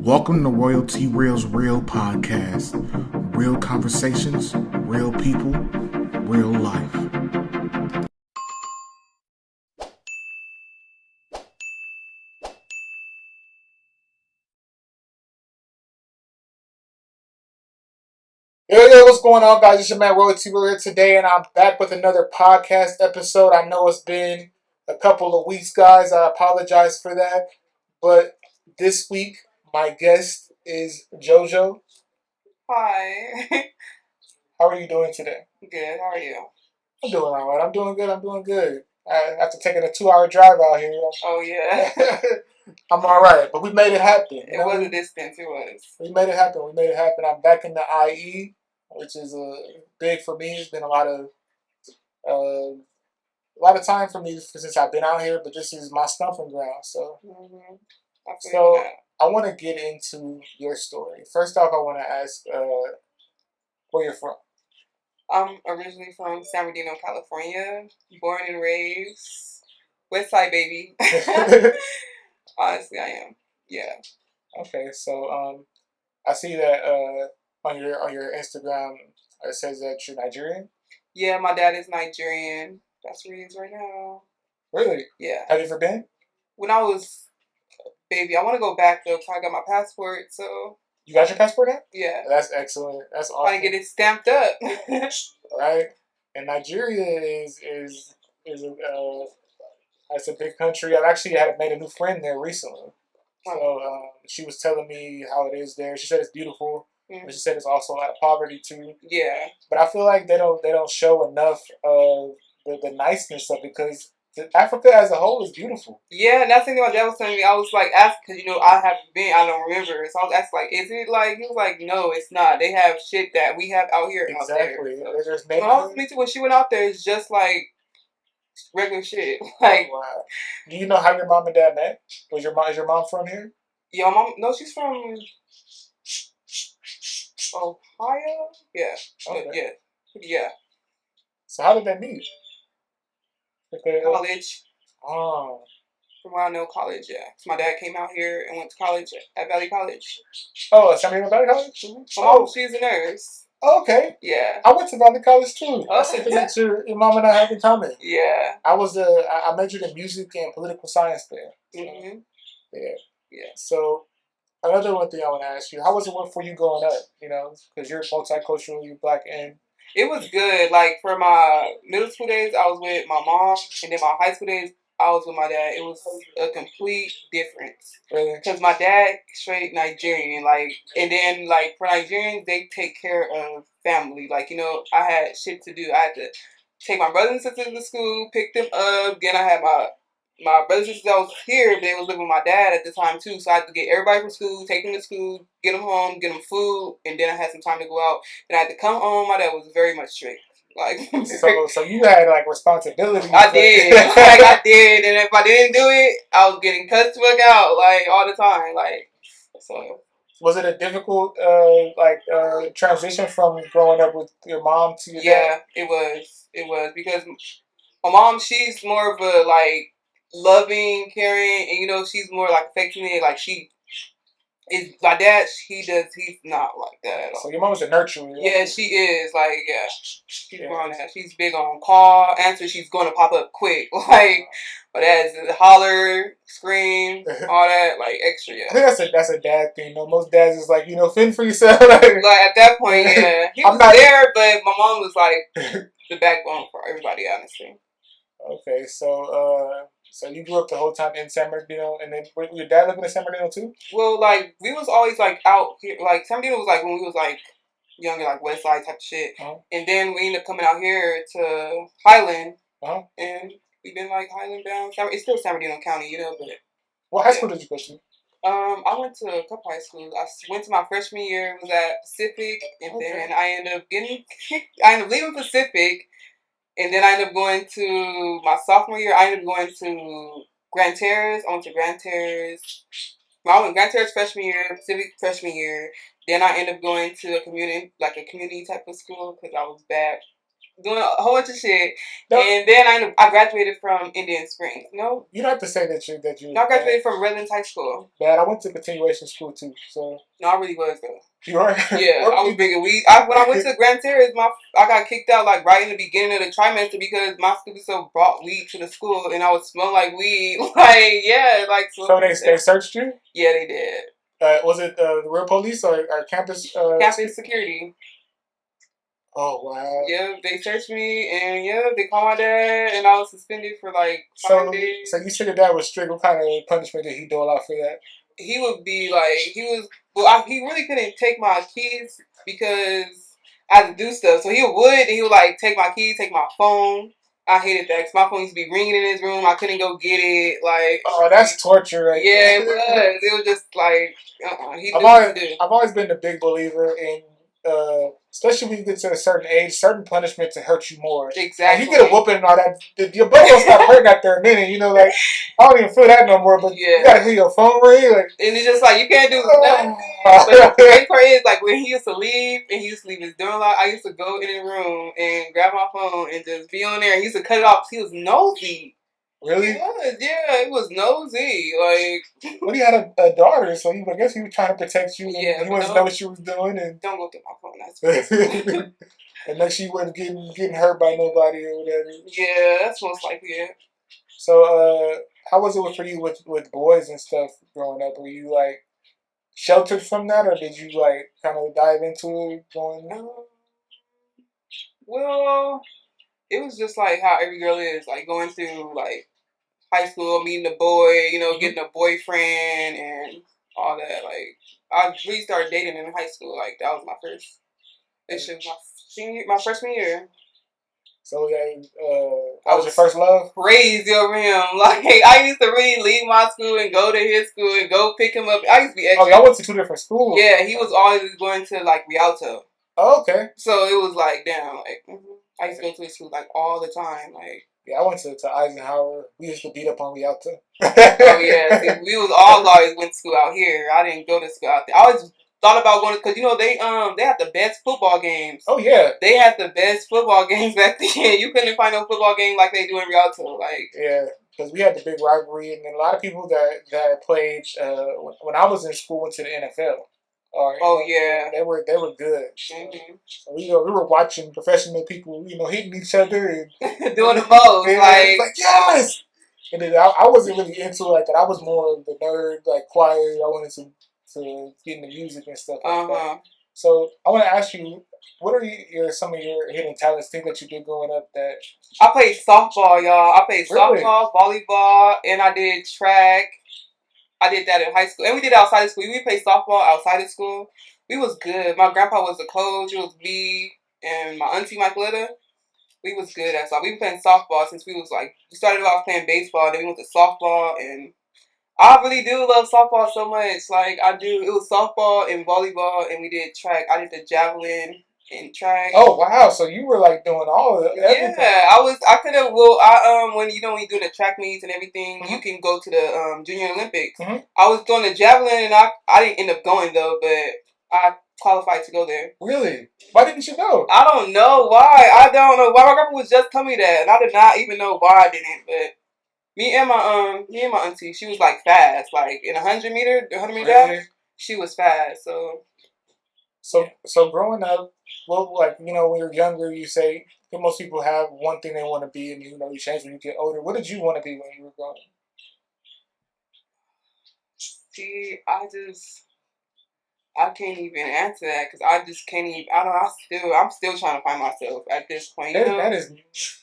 Welcome to Royalty Real's Real podcast. Real conversations, real people, real life. Yo, what's going on, guys? It's your man Royalty Real here today, and I'm back with another podcast episode. I know it's been a couple of weeks, guys. I apologize for that. But this week, my guest is JoJo. Hi. How are you doing today? Good. How are you? I'm doing all right. I'm doing good. After taking a 2-hour drive out here. Oh, yeah. I'm all right, but we made it happen. It was a distance. It was. We made it happen. I'm back in the IE, which is big for me. It's been a lot of time for me since I've been out here, but this is my stomping ground. So, I want to get into your story. First off, I want to ask where you're from. I'm originally from San Bernardino, California. Born and raised. West Side, baby. Honestly, I am. Yeah. Okay, so I see that on your Instagram it says that you're Nigerian. Yeah, my dad is Nigerian. That's where he is right now. Really? Yeah. Have you ever been? When I was baby, I want to go back though, because I got my passport. So. You got your passport now? Yeah. That's excellent. That's awesome. Trying to get it stamped up. Right. And Nigeria is it's a big country. I've actually made a new friend there recently. So she was telling me how it is there. She said it's beautiful, but she said it's also a lot of poverty too. Yeah. But I feel like they don't show enough of the niceness of it, because Africa as a whole is beautiful. Yeah, and that's the thing my dad was telling me. I was like asking, because I haven't been, I don't remember. So I was asking, like, is it like? He was like, no, it's not. They have shit that we have out here. Exactly. Out there. So, me too. When she went out there, it's just like regular shit. Like, wow. Do you know how your mom and dad met? Is your mom from here? Yeah, mom. No, she's from Ohio. Yeah. Okay. Yeah. So how did they meet? College. Oh. From what I know, college. Yeah. So my dad came out here and went to college at Valley College. Oh, San Bernardino Valley College. Mm-hmm. My mom, she's a nurse. Okay. Yeah. I went to Valley College too. That's something that your mom and I have in common. Yeah. I majored in music and political science there. So, mm-hmm. Yeah. So another one thing I want to ask you: how was it for you growing up? Because you're multicultural, you're black, and it was good. Like for my middle school days, I was with my mom, and then my high school days, I was with my dad. It was a complete difference. Really? Because my dad straight Nigerian, and then for Nigerians, they take care of family. I had shit to do. I had to take my brothers and sisters to school, pick them up. Then I had my brothers and sisters that was here, they was living with my dad at the time too. So I had to get everybody from school, take them to school, get them home, get them food, and then I had some time to go out. Then I had to come home. My dad was very much strict. So you had responsibility. I did. I did, and if I didn't do it, I was getting cussed the fuck out all the time. So. Was it a difficult transition from growing up with your mom to your dad? Yeah, it was. It was because my mom, she's more of a loving, caring, and she's more affectionate. She is my dad. He's not like that at all. So your mom was a nurturer. Yeah, she is. She's on that. She's big on call, answer. She's going to pop up quick. But that's holler, scream, all that, extra. Yeah. I think that's a dad thing. Most dads is fend for yourself. At that point, yeah, he was there, but my mom was the backbone for everybody, honestly. Okay, so you grew up the whole time in San Bernardino, and then your dad living in San Bernardino too? Well, we was always out here. San Bernardino was when we was younger, West Side type of shit. Uh-huh. And then we ended up coming out here to Highland, and we've been Highland bound. It's still San Bernardino County, but. What high school did you go to? I went to a couple high schools. I went to my freshman year, was at Pacific, and then I ended up leaving Pacific, and then I ended up going to my sophomore year. I ended up going to Grand Terrace. I went to Grand Terrace. I went Grand Terrace freshman year, Pacific freshman year. Then I ended up going to a community type of school because I was back doing a whole bunch of shit. No. And then I graduated from Indian Springs. No, you don't have to say that you. no, I graduated from Redlands High School. Bad. I went to continuation school too, so. No, I really was though. You are? Yeah, I was bringing weed. When I went to Grand Terrace, I got kicked out like right in the beginning of the trimester because my student so brought weed to the school and I was smelling like weed. Like yeah, like so they searched you? Yeah, they did. Was it the real police or campus? Campus security. Oh wow! Yeah, they searched me and yeah, they called my dad and I was suspended for like 5 days. So you said your dad was strict. What kind of punishment did he dole out for that? He would be like, he really couldn't take my keys because I had to do stuff. So he would like take my keys, take my phone. I hated that because my phone used to be ringing in his room. I couldn't go get it. Like, oh, that's torture, right? Yeah, it was. It was just like, I've always been a big believer in, especially when you get to a certain age, certain punishments hurt you more. Exactly. Like, you get a whooping and all that, your butt will start hurting after a minute. You know, like I don't even feel that no more. But you gotta hear your phone ring, like, and it's just like you can't do nothing. But the great part is like when he used to leave and he used to leave his door locked, I used to go in the room and grab my phone and just be on there. And he used to cut it off because he was nosy. Really? He was, yeah, it was nosy. Like, well, he had a daughter, so I guess he was trying to protect you. Yeah, he wanted to know what she was doing, and don't go through my phone. That's and make sure you wasn't getting hurt by nobody or whatever. Yeah, that's most likely it. So, how was it for you with boys and stuff growing up? Were you like sheltered from that, or did you like kind of dive into it going? Well, it was just like how every girl is, like going through like high school, meeting a boy, you know, getting a boyfriend and all that. Like I really started dating in high school. Like that was my first. This was my freshman year. So that was your first love? Crazy over him. Like I used to really leave my school and go to his school and go pick him up. I used to be extra. Oh, y'all went to two different schools? Yeah, he was always going to like R.E.A.L. Oh, okay. So it was like damn, like I used to go to his school like all the time. Like yeah, I went to Eisenhower. We used to beat up on R.E.A.L. Oh yeah, see, we was always went to school out here. I didn't go to school out there. I always thought about going because you know they had the best football games. Oh yeah, they had the best football games back then. You couldn't find no football game like they do in R.E.A.L. Like yeah, because we had the big rivalry, and a lot of people that played when I was in school went to the NFL. Oh yeah, they were good. Mm-hmm. So we were watching professional people, hitting each other and doing the most. Like yes. And then I wasn't really into it like that. I was more of the nerd, like choir. I wanted to get into music and stuff like that. So I want to ask you, what are some of your hidden talents, things that you did growing up that... I played softball, y'all. I played softball, volleyball, and I did track. I did that in high school. And we did it outside of school. We played softball outside of school. We was good. My grandpa was the coach. It was me and my auntie, Michaelita. We was good at softball. We been playing softball since we was like, we started off playing baseball, then we went to softball, and I really do love softball so much. Like, I do. It was softball and volleyball, and we did track. I did the javelin and track. Oh, wow. So you were, like, doing all of everything. Yeah, I could have, when you do the track meets and everything, you can go to the Junior Olympics. I was doing the javelin, and I didn't end up going, though, but I qualified to go there. Really? Why didn't you go? I don't know why. I don't know why. My grandpa was just telling me that, and I did not even know why I didn't. But me and my auntie, she was like fast, like in 100 meter dash, she was fast. So growing up, well, like when you're younger, you say most people have one thing they want to be, and you change when you get older. What did you want to be when you were growing up? See, I can't even answer that because I just can't even. I don't. I'm still trying to find myself at this point. That is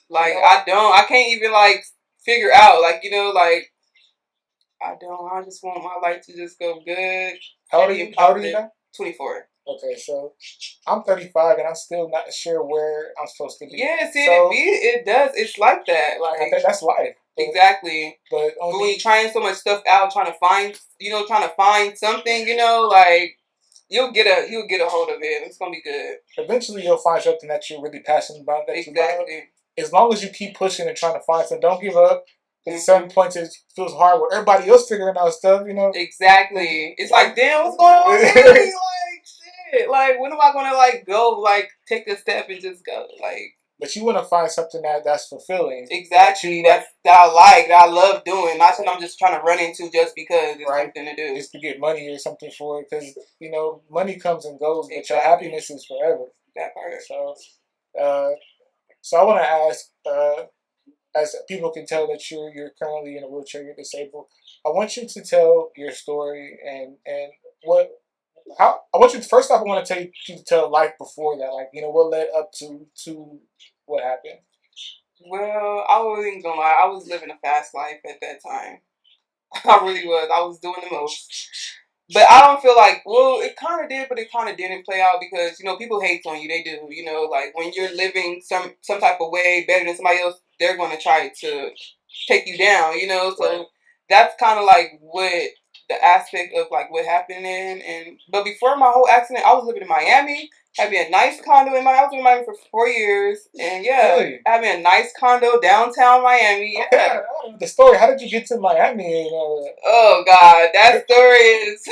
like I can't even like figure out like I don't. I just want my life to just go good. How old are you now? 24. Okay, so I'm 35 and I'm still not sure where I'm supposed to be. Yeah, see, it does. It's like that. Like I think that's life. Exactly. But when you're trying so much stuff out, trying to find something, like you'll get a hold of it. It's gonna be good. Eventually, you'll find something that you're really passionate about. That you love. As long as you keep pushing and trying to find something, don't give up. At certain points, it feels hard with everybody else figuring out stuff. Exactly. It's like, damn, what's going on here? Like, shit. Like, when am I gonna go? Like, take a step and just go? Like, But you want to find something that's fulfilling. Exactly. That I like, that I love doing. Not something I'm just trying to run into just because it's something to do. Just to get money or something for it. Because, money comes and goes, but your happiness is forever. That part. So I want to ask, as people can tell that you're currently in a wheelchair, you're disabled. I want you to tell your story and what how I want you to, first off. I want to take you to tell life before that, like what led up to what happened. Well, I wasn't gonna lie. I was living a fast life at that time. I really was. I was doing the most. But I don't feel like, well, it kind of did, but it kind of didn't play out because, people hate on you. They do. Like when you're living some type of way better than somebody else, they're going to try to take you down, So that's kind of like what the aspect of like what happened but before my whole accident, I was living in Miami. Had me a nice condo in I was in Miami for 4 years. And Really? had me a nice condo downtown Miami. Yeah. Okay, the story. How did you get to Miami? Oh, God. That story is...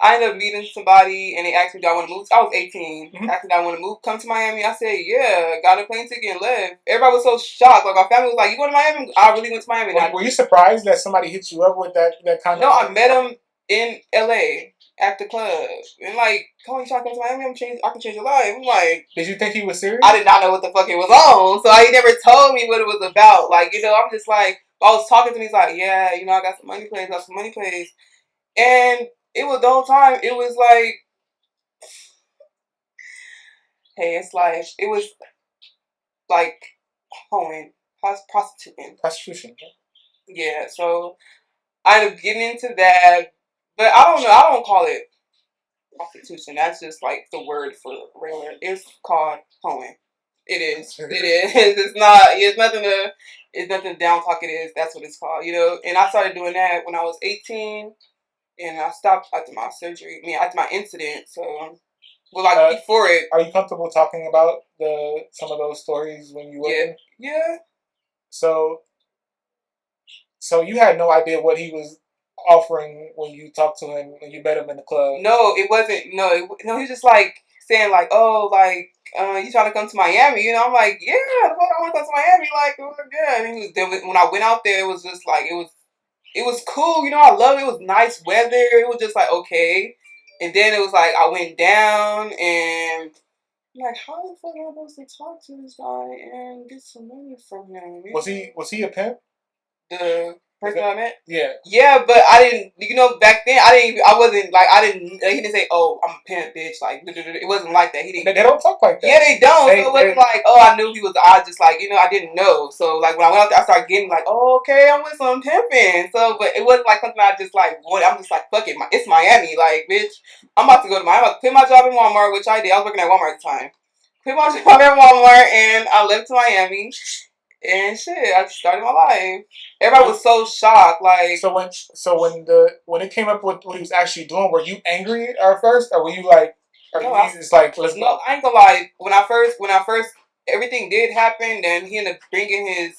I ended up meeting somebody, and they asked me, do I want to move? I was 18. Mm-hmm. Asked me, do I want to move, come to Miami? I said, yeah. Got a plane ticket and left. Everybody was so shocked. Like, my family was like, you going to Miami? I really went to Miami. Were you surprised that somebody hit you up with that kind of... No, I met him in L.A. at the club. And, like, come on, you trying to come to Miami? I can change your life. I'm like... Did you think he was serious? I did not know what the fuck it was on. So, he never told me what it was about. Like, I'm just like... I was talking to him. He's like, yeah, I got some money plays. And... it was the whole time, it was like, hey, it's like, it was like hoeing, prostitution. Yeah, so I ended up getting into that, but I don't know, I don't call it prostitution. That's just like the word for regular. It's called hoeing. It is. It's not. It's nothing down talk. It is. That's what it's called. And I started doing that when I was 18. And I stopped after my surgery. After my incident. So, before it. Are you comfortable talking about some of those stories when you were there? Yeah. So you had no idea what he was offering when you talked to him, when you met him in the club? No, it wasn't. No, he was just like saying like, oh, like, you trying to come to Miami? I'm like, yeah, I want to come to Miami. Like, it was good. And when I went out there, it was just like, it was cool, I loved it. It was nice weather. It was just like, okay. And then it was like, I went down and I'm like, how the fuck am I supposed to talk to this guy and get some money from him? Was he a pimp? The person I met? Yeah. Yeah, but I didn't, back then, he didn't say, oh, I'm a pimp, bitch. Like, it wasn't like that. He didn't. They don't talk like that. Yeah, they don't. So it wasn't like, oh, I knew he was, I just like, I didn't know. So, like, when I went out there, I started getting like, oh, okay, I'm with some pimping. So, but it wasn't like something I just like wanted. I'm just like, fuck it, it's Miami. Like, bitch, I'm about to go to Miami. I'm about to quit my job in Walmart, which I did. I was working at Walmart at the time. Quit my job at Walmart, and I left to Miami. And shit, I just started my life. Everybody was so shocked. Like, so when it came up with what he was actually doing, were you angry at first, or were you like, just like, let's go? No, I ain't gonna lie. When I first, everything did happen. Then he ended up bringing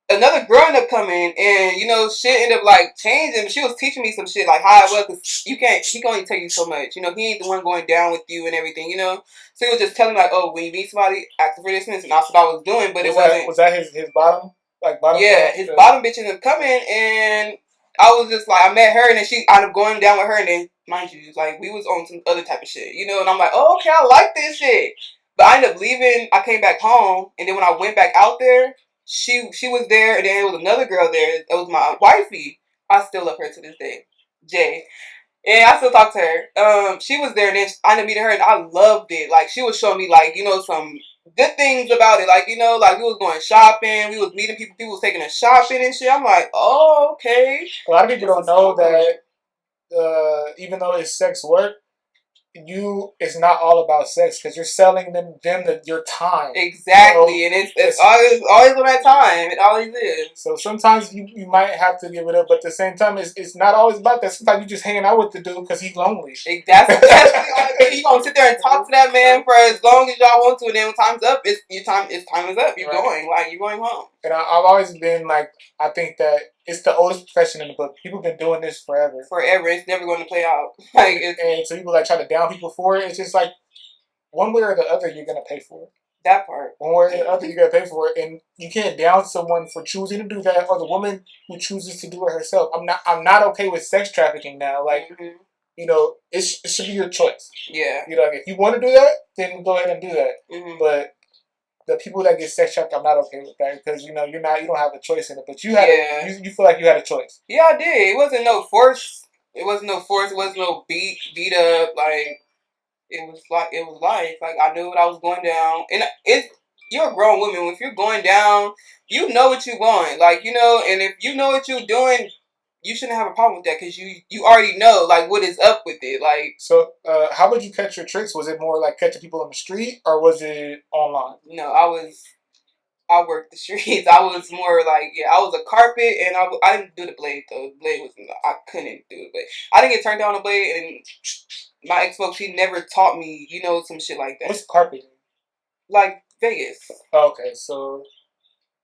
another girl ended up coming, and shit ended up like changing. She was teaching me some shit like how it was. Cause he can only tell you so much. He ain't the one going down with you and everything. So he was just telling me like, oh, when you meet somebody, ask for this, and that's what I was doing. But was that his bottom? Like bottom? Yeah, his bottom bitch ended up coming, and I was just like, I met her, and then she ended up going down with her, and then mind you, like we was on some other type of shit, and I'm like, oh, okay, I like this shit. But I ended up leaving. I came back home, and then when I went back out there, she was there, and then there was another girl there. It was my wifey. I still love her to this day, Jay. And I still talk to her. She was there, and then I ended up meeting her, and I loved it. Like, she was showing me, like, some good things about it. Like, like, we was going shopping. We was meeting people. People was taking us shopping and shit. I'm like, oh, okay. A lot of people don't know that even though it's sex work, it's not all about sex because you're selling them your time. Exactly, and it's always on that time. It always is. So sometimes you might have to give it up, but at the same time, it's not always about that. Sometimes you just hanging out with the dude because he's lonely. That's you gonna sit there and talk to that man for as long as y'all want to, and then when time's up, time is up. You're going you're going home. And I've always been like, I think that it's the oldest profession in the book. People have been doing this forever. Forever. It's never going to play out. And so people like try to down people for it. It's just like one way or the other, you're gonna pay for it. That part. One way or the other, you gotta pay for it, and you can't down someone for choosing to do that, or the woman who chooses to do it herself. I'm not okay with sex trafficking now. Like, it should be your choice. Yeah. Like, if you want to do that, then go ahead and do that. But the people that get sex trafficked, I'm not okay with that because you don't have a choice in it. But you you feel like you had a choice. Yeah, I did. It wasn't no force. It wasn't no force. It wasn't no beat up. Like it was life. Like I knew what I was going down, and you're a grown woman. If you're going down, you know what you want. Like and if you know what you're doing, you shouldn't have a problem with that because you already know like what is up with it. Like so, how would you catch your tricks? Was it more like catching people on the street, or was it online? No, I worked the streets. I was more like, I was a carpet, and I didn't do the blade though. The blade was I couldn't do the blade. I didn't get turned down the blade, and my ex folks he never taught me, some shit like that. What's carpet? Like Vegas. Okay, so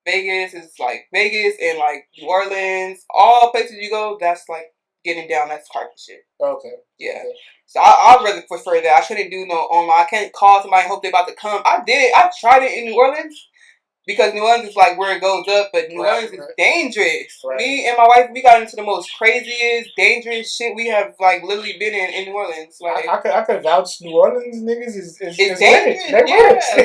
Vegas is like Vegas and like New Orleans, all places you go. That's like getting down. That's carpet shit. Okay. Yeah. Okay. So I'd rather prefer that. I shouldn't do no online. I can't call somebody and hope they're about to come. I did it. I tried it in New Orleans. Because New Orleans is like where it goes up, but New Orleans is dangerous. Right. Me and my wife, we got into the most craziest, dangerous shit we have like literally been in New Orleans. Like I could vouch New Orleans niggas is dangerous.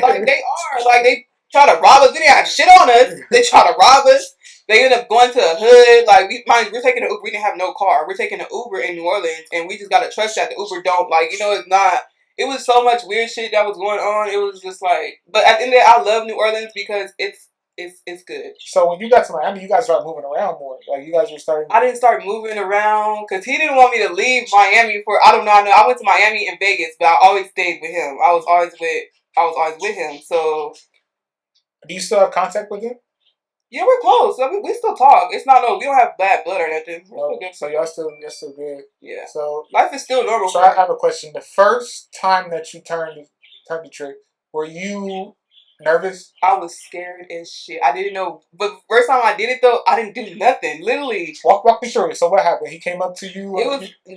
Like they are. Like they try to rob us. They didn't have shit on us. They try to rob us. They end up going to a hood. Like we're taking an Uber. We didn't have no car. We're taking an Uber in New Orleans, and we just gotta trust that the Uber don't it's not. It was so much weird shit that was going on. It was just like, but at the end of the day, I love New Orleans because it's good. So when you got to Miami, you guys started moving around more. Like you guys were starting. I didn't start moving around because he didn't want me to leave Miami for I don't know. I went to Miami and Vegas, but I always stayed with him. I was always with him. So, do you still have contact with him? Yeah, we're close. I mean, we still talk. It's not we don't have bad blood or nothing. So y'all still good. Yeah. So life is still normal. So I have a question. The first time that you turned the trick, were you nervous? I was scared as shit. I didn't know. But the first time I did it though, I didn't do nothing. Literally. Walk me through it. So what happened? He came up to you.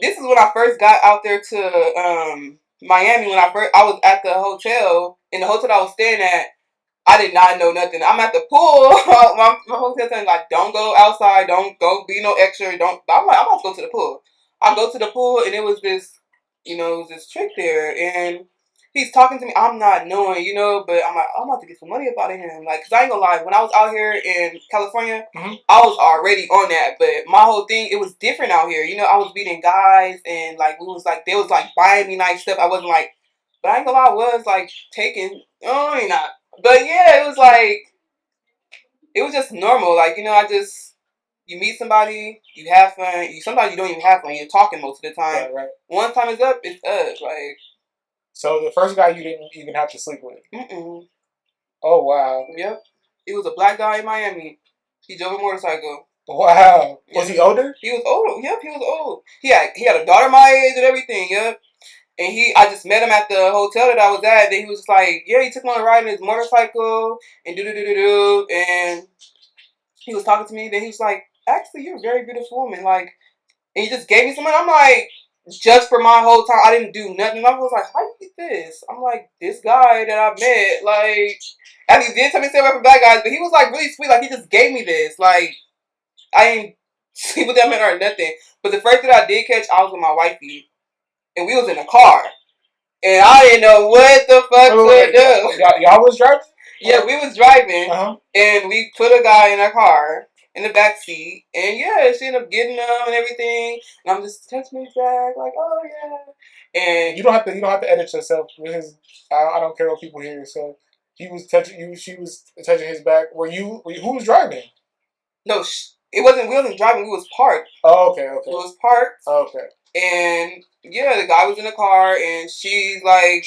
This is when I first got out there to Miami. When I was at the hotel in the hotel I was staying at. I did not know nothing. I'm at the pool. my hotel saying like, don't go outside. Don't go. Be no extra. Don't. I'm like, I'm about to go to the pool. I go to the pool and it was this, trick there, and he's talking to me. I'm not knowing, but I'm like, I'm about to get some money up out of him. Like, cause I ain't gonna lie. When I was out here in California, I was already on that. But my whole thing, it was different out here. I was meeting guys and like they was like buying me nice stuff. I wasn't like, but I ain't gonna lie. I was like taking. Oh, you're not. But yeah, it was like, it was just normal. Like, you meet somebody, you have fun. Sometimes you don't even have fun. You're talking most of the time. Right. Once time is up, it's up. Like. So the first guy you didn't even have to sleep with? Mm-mm. Oh, wow. Yep. He was a black guy in Miami. He drove a motorcycle. Wow. Was he older? He was old. Yep, he was old. He had a daughter my age and everything. Yep. And I just met him at the hotel that I was at. Then he was just like, yeah, he took me on a ride in his motorcycle and and he was talking to me. Then he was like, actually, you're a very beautiful woman. Like, and he just gave me some money. I'm like, just for my whole time, I didn't do nothing. I was like, how you get this? I'm like, this guy that I met, like, and he did tell me to stay away from bad guys, but he was like really sweet. Like, he just gave me this. Like, I ain't sleep with that man or nothing. But the first that I did catch, I was with my wifey. And we was in a car. And I didn't know what the fuck to do. Y'all was driving? Yeah, we was driving. And we put a guy in a car in the back seat. And yeah, she ended up getting him and everything. And I'm just touching his back, like, oh yeah. And you don't have to edit yourself with his. I don't care what people hear. So he was touching you. She was touching his back. Who was driving? No, it wasn't. We wasn't driving. We was parked. Oh, okay. We was parked. Okay. And yeah, the guy was in the car, and she's like,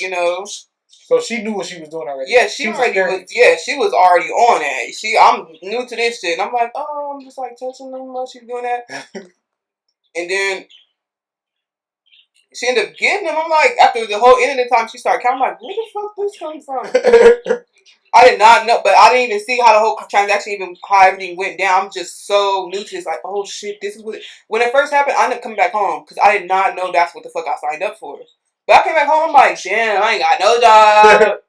So she knew what she was doing already. Yeah, she already was. Yeah, she was already on that. I'm new to this shit. And I'm like, oh, I'm just like touching them while she's doing that. And then she ended up getting him. I'm like, after the whole end of the time, she started counting. I'm like, where the fuck this come from? I did not know, but I didn't even see how the whole transaction how everything went down. I'm just so new to this. Like, oh shit, this is what. When it first happened, I ended up coming back home because I did not know that's what the fuck I signed up for. But I came back home, I'm like, damn, I ain't got no job.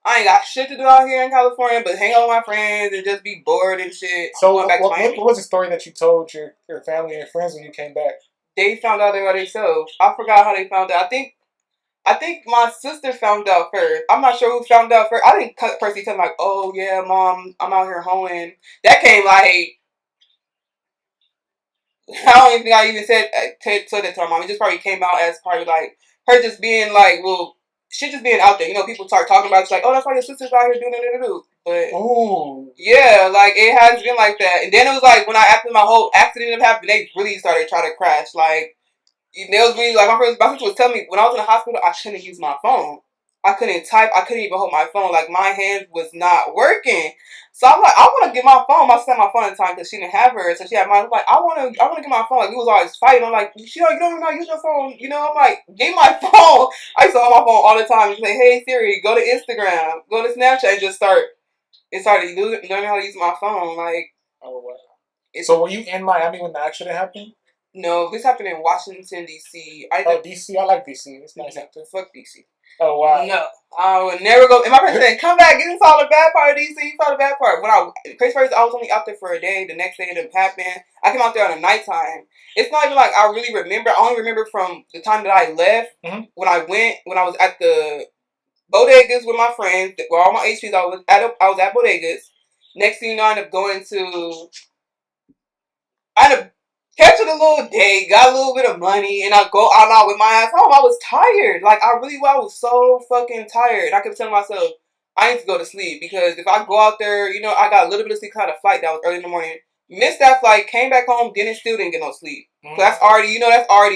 I ain't got shit to do out here in California, but hang out with my friends and just be bored and shit. So, I'm going back to Miami. what was the story that you told your family and friends when you came back? They found out they were themselves. I forgot how they found out. I think my sister found out first. I'm not sure who found out first. I didn't personally tell them like, oh yeah, mom, I'm out here hoeing. That came like I don't even think I even said that to my mom. It just probably came out as probably like her just being like, well, shit just being out there. You know, people start talking about it, it's like, oh, that's why your sister's out here doing it. But Ooh. yeah, like it has been like that. And then it was like when after my whole accident happened, they really started trying to crash. Like they was really like my sister was telling me when I was in the hospital, I couldn't use my phone. I couldn't type. I couldn't even hold my phone. Like my hand was not working. So I'm like, I want to get my phone. My sister had my phone at the time because she didn't have hers, so she had mine. I'm like, I want to get my phone. Like we was always fighting. I'm like, you don't even know how to use your phone. You know, I'm like, get my phone. I used to hold my phone all the time. Just say, hey Siri, go to Instagram, go to Snapchat, and just start. It started learning how to use my phone. Like, oh wow. So were you in Miami when the accident happened? No, this happened in Washington D.C. DC. I like DC. It's nice out there. Fuck D.C. Oh wow. No, I would never go. And my friend said, "Come back, you saw the bad part of DC. You saw the bad part." When crazy part is, I was only out there for a day. The next day it didn't happen. I came out there on the nighttime. It's not even like I really remember. I only remember from the time that I left. Mm-hmm. When I was at the bodegas with my friends. Where all my HPs, I was at bodegas. Next thing you know, I ended up going to. I ended up catching a little date, got a little bit of money, and I go out with my ass home. I was tired. Like, I was so fucking tired. I kept telling myself, I need to go to sleep because if I go out there, you know, I got a little bit of sleep, kind of flight that was early in the morning. Missed that flight, came back home, still didn't get no sleep. So that's already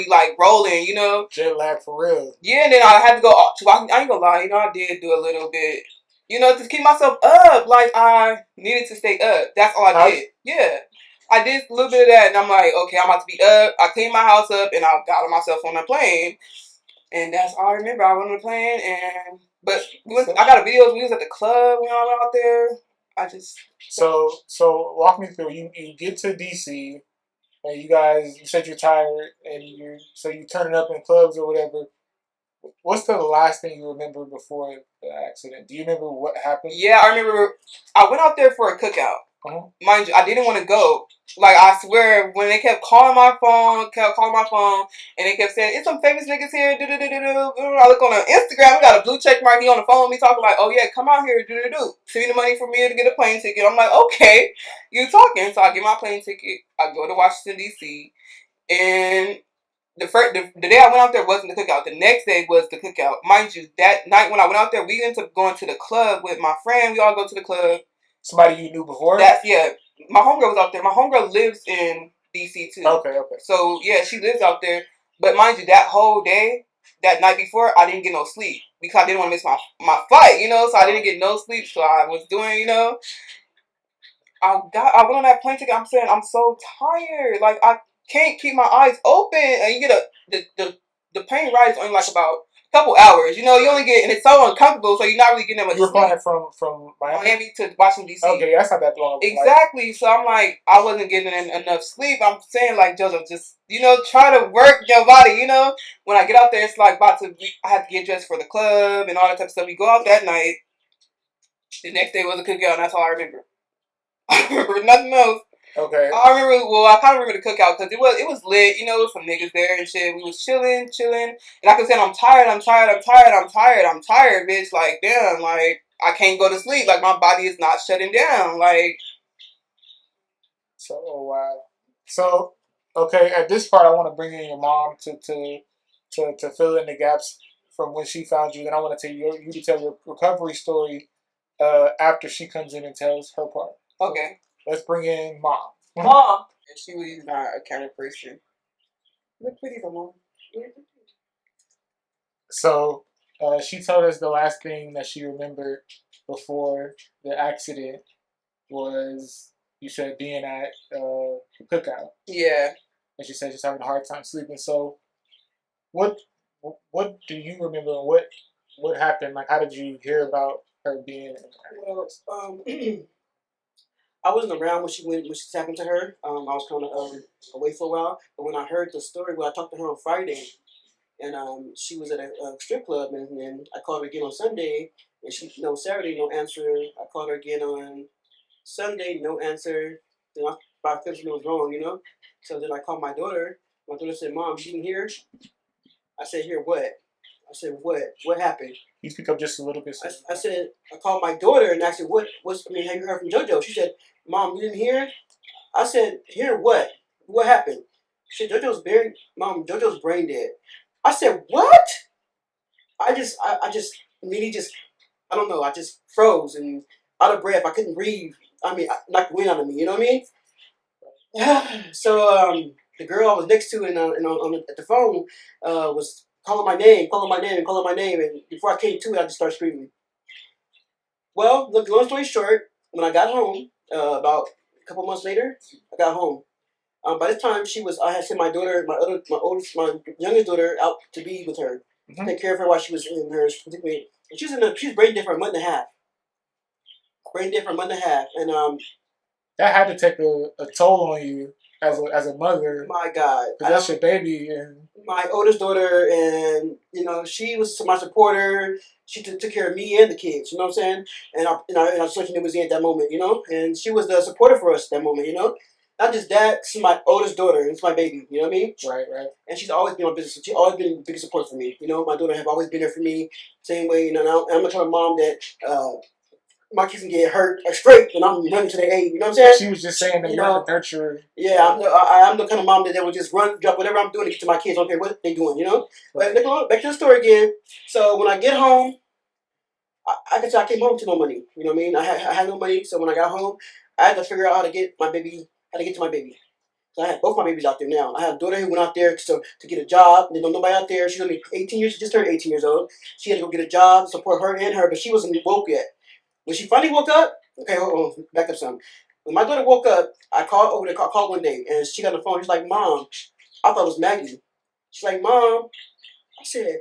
like rolling, you know. Jet lag for real. Yeah, and then I had to go. I ain't gonna lie, you know, I did do a little bit, you know, to keep myself up. Like I needed to stay up. That's all I did. Yeah. I did a little bit of that, and I'm like, okay, I'm about to be up. I cleaned my house up, and I got myself on a plane, and that's all I remember. I went on the plane, I got a video. We was at the club when I went out there. So walk me through. You get to DC, and you said you're tired, and you turning up in clubs or whatever. What's the last thing you remember before the accident? Do you remember what happened? Yeah, I remember. I went out there for a cookout. Uh-huh. Mind you, I didn't want to go. Like, I swear, when they kept calling my phone, and they kept saying, it's some famous niggas here, I look on Instagram, we got a blue check mark, he on the phone with me talking like, oh yeah, come out here, send me the money for me to get a plane ticket. I'm like, okay, you talking. So I get my plane ticket, I go to Washington, D.C., and the day I went out there wasn't the cookout. The next day was the cookout. Mind you, that night when I went out there, we ended up going to the club with my friend. We all go to the club. Somebody you knew before? My homegirl was out there. My homegirl lives in DC too. Okay. So yeah, she lives out there. But mind you, that whole day, that night before, I didn't get no sleep because I didn't want to miss my flight, you know. So I didn't get no sleep. So I was doing, you know, I went on that plane ticket. I'm saying I'm so tired. Like I can't keep my eyes open. And you get the plane ride is only like about a couple hours. You know, you only get, and it's so uncomfortable. So you're not really getting that much. You were flying from Miami to Washington D.C. Okay, that's not that long. Exactly. So I'm like, I wasn't getting enough sleep. I'm saying like, JoJo, just, you know, try to work your body. You know, when I get out there, it's like I had to get dressed for the club and all that type of stuff. We go out that night. The next day was a cookout, and that's all I remember. I remember nothing else. Okay. I kind of remember the cookout because it was lit. You know, there was some niggas there and shit. We was chilling, and I kept saying, I'm tired, bitch. Like, damn, like I can't go to sleep. Like my body is not shutting down. Like. So wow. So okay, at this part, I want to bring in your mom to fill in the gaps from when she found you. Then I want to tell you to tell your recovery story after she comes in and tells her part. Okay. Let's bring in mom. Mom. She was not a camera person. Look pretty, mom. So she told us the last thing that she remembered before the accident was, you said, being at the cookout. Yeah. And she said she's having a hard time sleeping. So what do you remember? What happened? Like, how did you hear about her being? Well, I wasn't around when she happened to her. I was kind of away for a while. But when I heard the story, I talked to her on Friday, and she was at a strip club, and I called her again on Sunday, And she, Saturday, no answer. I called her again on Sunday, no answer. Then I felt something was wrong, So then I called my daughter. My daughter said, "Mom, you didn't hear?" I said, "Hear what?" I said, "What? What happened?" You speak up just a little bit. I said, I called my daughter and I said, have you heard from JoJo? She said, "Mom, you didn't hear?" I said, "Hear what? What happened?" She said, JoJo's brain dead." I said, "What?" I just, really just, I don't know. I just froze and out of breath. I couldn't breathe. I mean, knocked the wind out of me. You know what I mean? So the girl I was next to at the phone was calling my name, and before I came to it, I just started screaming. Well, look, long story short, when I got home, about a couple months later, I got home. By this time, I had sent my daughter, my youngest daughter, out to be with her, take care of her while she was in her particularly. And she was brain dead for a month and a half. And that had to take a toll on you as a mother. My God, that's your baby, and my oldest daughter, and she was my supporter. She took care of me and the kids. You know what I'm saying? And I was such an was at that moment. And she was the supporter for us at that moment. Not just that, she's my oldest daughter. It's my baby. You know what I mean? Right. And she's always been my business. She's always been a big support for me. My daughter have always been there for me. Same way. And I'm the kind of mom that. My kids can get hurt or straight, and I'm running to their aid. You know what I'm saying? She was just saying that you're the nurturer. Yeah, I'm the kind of mom that would just drop whatever I'm doing to get to my kids. I don't care what they're doing, But back to the story again. So when I get home, I can say I came home to no money. You know what I mean? I had no money, so when I got home, I had to figure out how to get to my baby. So I had both my babies out there now. I had a daughter who went out there to get a job. There's nobody out there. She's only 18 years. She just turned 18 years old. She had to go get a job, support her and her, but she wasn't woke yet. When she finally woke up, okay, hold on, back up some. When my daughter woke up, I called one day, and she got on the phone. She's like, "Mom," I thought it was Maggie. She's like, "Mom," I said,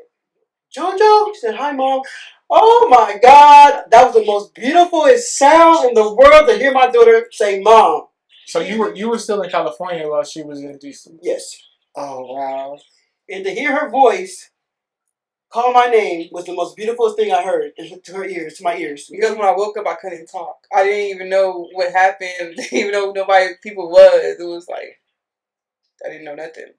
"JoJo." She said, "Hi, Mom." Oh my God, that was the most beautiful sound in the world to hear my daughter say, "Mom." So you were still in California while she was in DC. Yes. Oh wow. And to hear her voice call my name was the most beautiful thing I heard to my ears. Because when I woke up, I couldn't talk. I didn't even know what happened. Didn't even know who people was. It was like I didn't know nothing.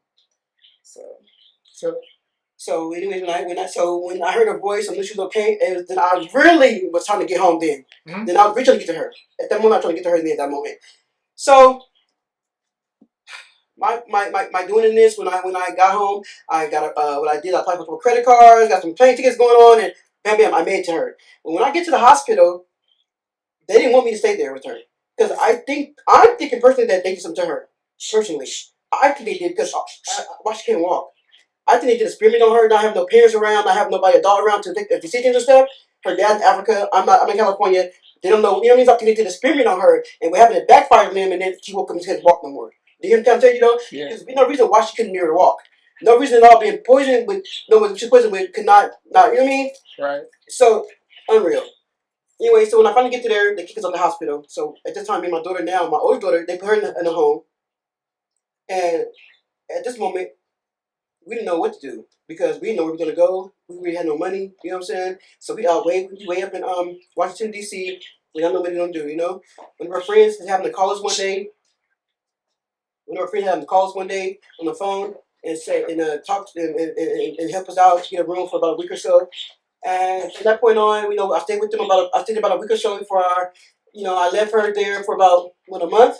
So anyways, when I heard her voice, I knew she was okay. And then I really was trying to get home. Then I was really trying to get to her. At that moment, I was trying to get to her. At that moment, so. My doing this when I got home, I got what I did. I applied for credit cards, got some plane tickets going on, and bam, I made it to her. But when I get to the hospital, they didn't want me to stay there with her because I'm thinking personally that they did something to her. Personally, I think they did because why she can't walk. I think they did experiment on her. Not have no parents around, not have nobody adult around to take decisions and stuff. Her dad's in Africa. I'm in California. They don't know. You know what I mean? I think they did experiment on her, and we're having it backfire on them, and then she woke up and couldn't walk no more. Do you hear what I'm saying? Yeah. There's no reason why she couldn't be able to walk. No reason at all being poisoned with she's poisoned with could not you know what I mean? Right. So unreal. Anyway, so when I finally get to there, they kick us out of the hospital. So at this time, me and my daughter now, my older daughter, they put her in a home. And at this moment, we didn't know what to do because we didn't know where we were gonna go. We really had no money. You know what I'm saying? So we way up in Washington D.C. We don't know what we're gonna do. One of our friends is having to call us one day. On the phone and say and talk and help us out to get a room for about a week or so. And from that point on, I stayed with them I stayed about a week or so before I left her there for about a month.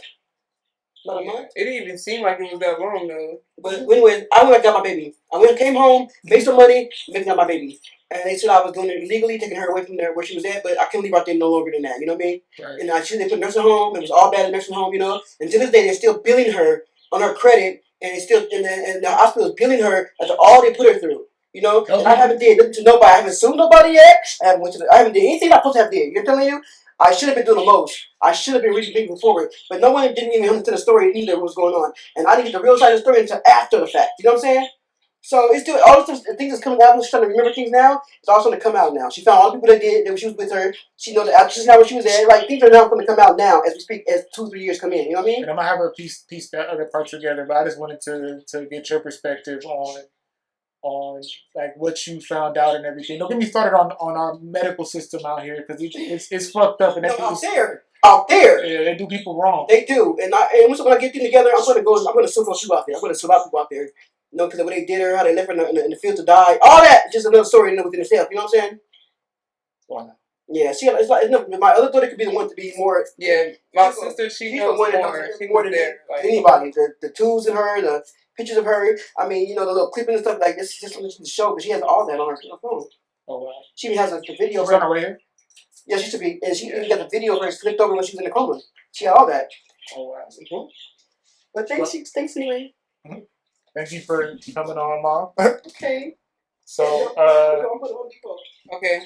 About a month. It didn't even seem like it was that long though. But anyway, I went and got my baby. I went and came home, made some money, and got my baby. And they said I was doing it illegally, taking her away from there where she was at, but I couldn't leave out there no longer than that. You know what I mean? Right. And they put nursing home. It was all bad in nursing home. And to this day, they're still billing her on her credit, and it's still and the hospital is billing her after all they put her through. Okay. And I haven't did nothing to nobody. I haven't sued nobody yet. I haven't did anything I'm supposed to have did. You're telling you? I should have been doing the most. I should have been really moving forward. But no one didn't even come to the story either what was going on. And I didn't get the real side of the story until after the fact. You know what I'm saying? So it's still all the things that's coming out. She's trying to remember things now. It's also going to come out now. She found all the people that did that she was with her. She knows the actresses now where she was at. Like things are now going to come out now as we speak, as 2-3 years come in. You know what I mean? And I'm gonna have her piece that other part together. But I just wanted to get your perspective on on like what you found out and everything. Don't get me started on our medical system out here because it's fucked up and No, out there, yeah, they do people wrong. They do, and when I get them together, I'm gonna sue those people out there. I'm gonna sue a lot of people out there. You know, because of what they did her, how they left her in the field to die, all that, just another story within itself. You know what I'm saying? Wow. Yeah, it's like no, my other daughter could be the one to be more. Yeah, my sister, she knows more. She more was than there. Like, anybody. The tools in her, the pictures of her. I mean, you know, the little clipping and stuff like this. Just to show, but she has all that on her phone. Oh wow. She even has the video. She's on her way here. Yeah, she should be, and she even got the video of her flipped over when she was in the coma. She had all that. Oh wow. Mm-hmm. But thanks anyway. Mm-hmm. Thank you for coming on, Mom. Okay. So okay.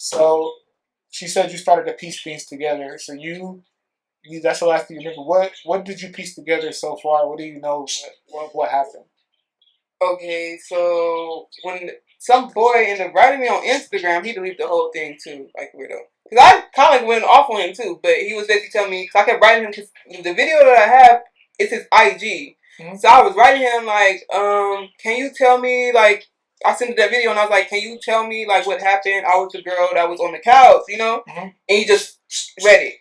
So she said you started to piece things together. So you that's the last thing you remember. What did you piece together so far? What do you know? What happened? Okay, so when some boy ended up writing me on Instagram, he deleted the whole thing too, like weirdo. Cause I kind of went off on him too, but he was basically telling me. Cause I kept writing him because the video that I have is his IG. Mm-hmm. So I was writing him like, can you tell me like. I sent him that video and I was like, can you tell me like what happened? I was the girl that was on the couch, you know? Mm-hmm. And he just read it.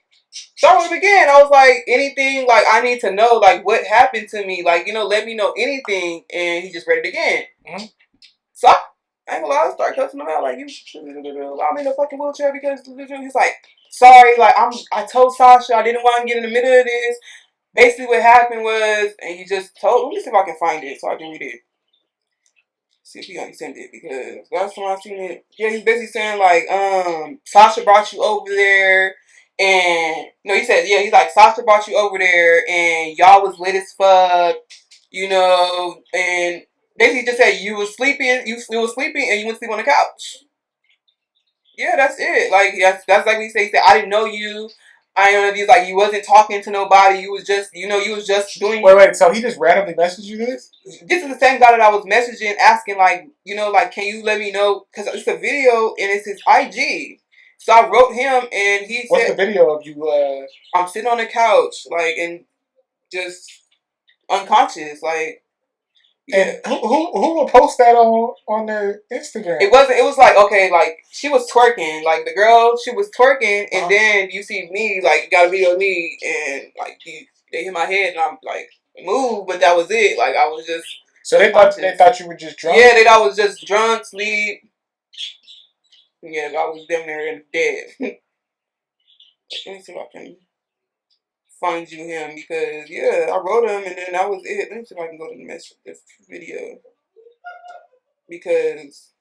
So I wrote again. I was like, anything, like, I need to know, like, what happened to me. Like, you know, let me know anything. And he just read it again. Mm-hmm. So I ain't gonna lie, I started cussing him out. Like, I'm in a fucking wheelchair because he's like, sorry, like, I told Sasha I didn't want to get in the middle of this. Basically what happened was, and he just told, let me see if I can find it so I can read it. See if he understand it, because last time I seen it, yeah, he's basically saying like, Sasha brought you over there, and no, he said, yeah, he's like, Sasha brought you over there, and y'all was lit as fuck, you know, and basically just said you was sleeping, you was sleeping, and you went to sleep on the couch. Yeah, that's it. Like that's like he said. He said, I didn't know you. I know he's like you wasn't talking to nobody. You was just you was just doing. Wait. So he just randomly messaged you this? This is the same guy that I was messaging, asking like like can you let me know because it's a video and it's his IG. So I wrote him and he What's said, the video of you? I'm sitting on the couch like and just unconscious like. Yeah. And who will post that on their Instagram? It wasn't. It was like okay, like she was twerking, like the girl, she was twerking, and then you see me, like you got a video of me, and like they hit my head, and I'm like move, but that was it. Like I was just. So they thought you were just drunk. Yeah, they thought I was just drunk, sleep. Yeah, I was damn near dead. Let me see if I can find you him because yeah, I wrote him, and then that was it. Let me see if I can go to the message this video because.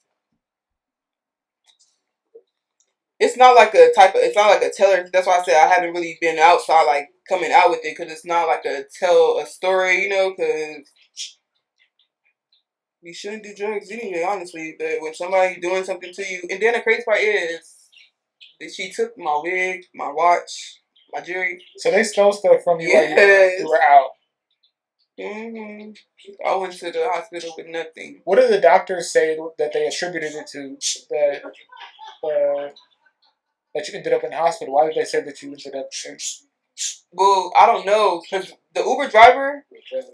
It's not like a type of. It's not like a teller. That's why I said I haven't really been outside like coming out with it because it's not like a tell a story, because we shouldn't do drugs anyway, honestly. But when somebody doing something to you, and then the crazy part is that she took my wig, my watch, my jewelry. So they stole stuff from you while you were out. Mm-hmm. I went to the hospital with nothing. What did the doctors say that they attributed it to? That you ended up in the hospital. Why did they say that you ended up there? Well, I don't know, because the Uber driver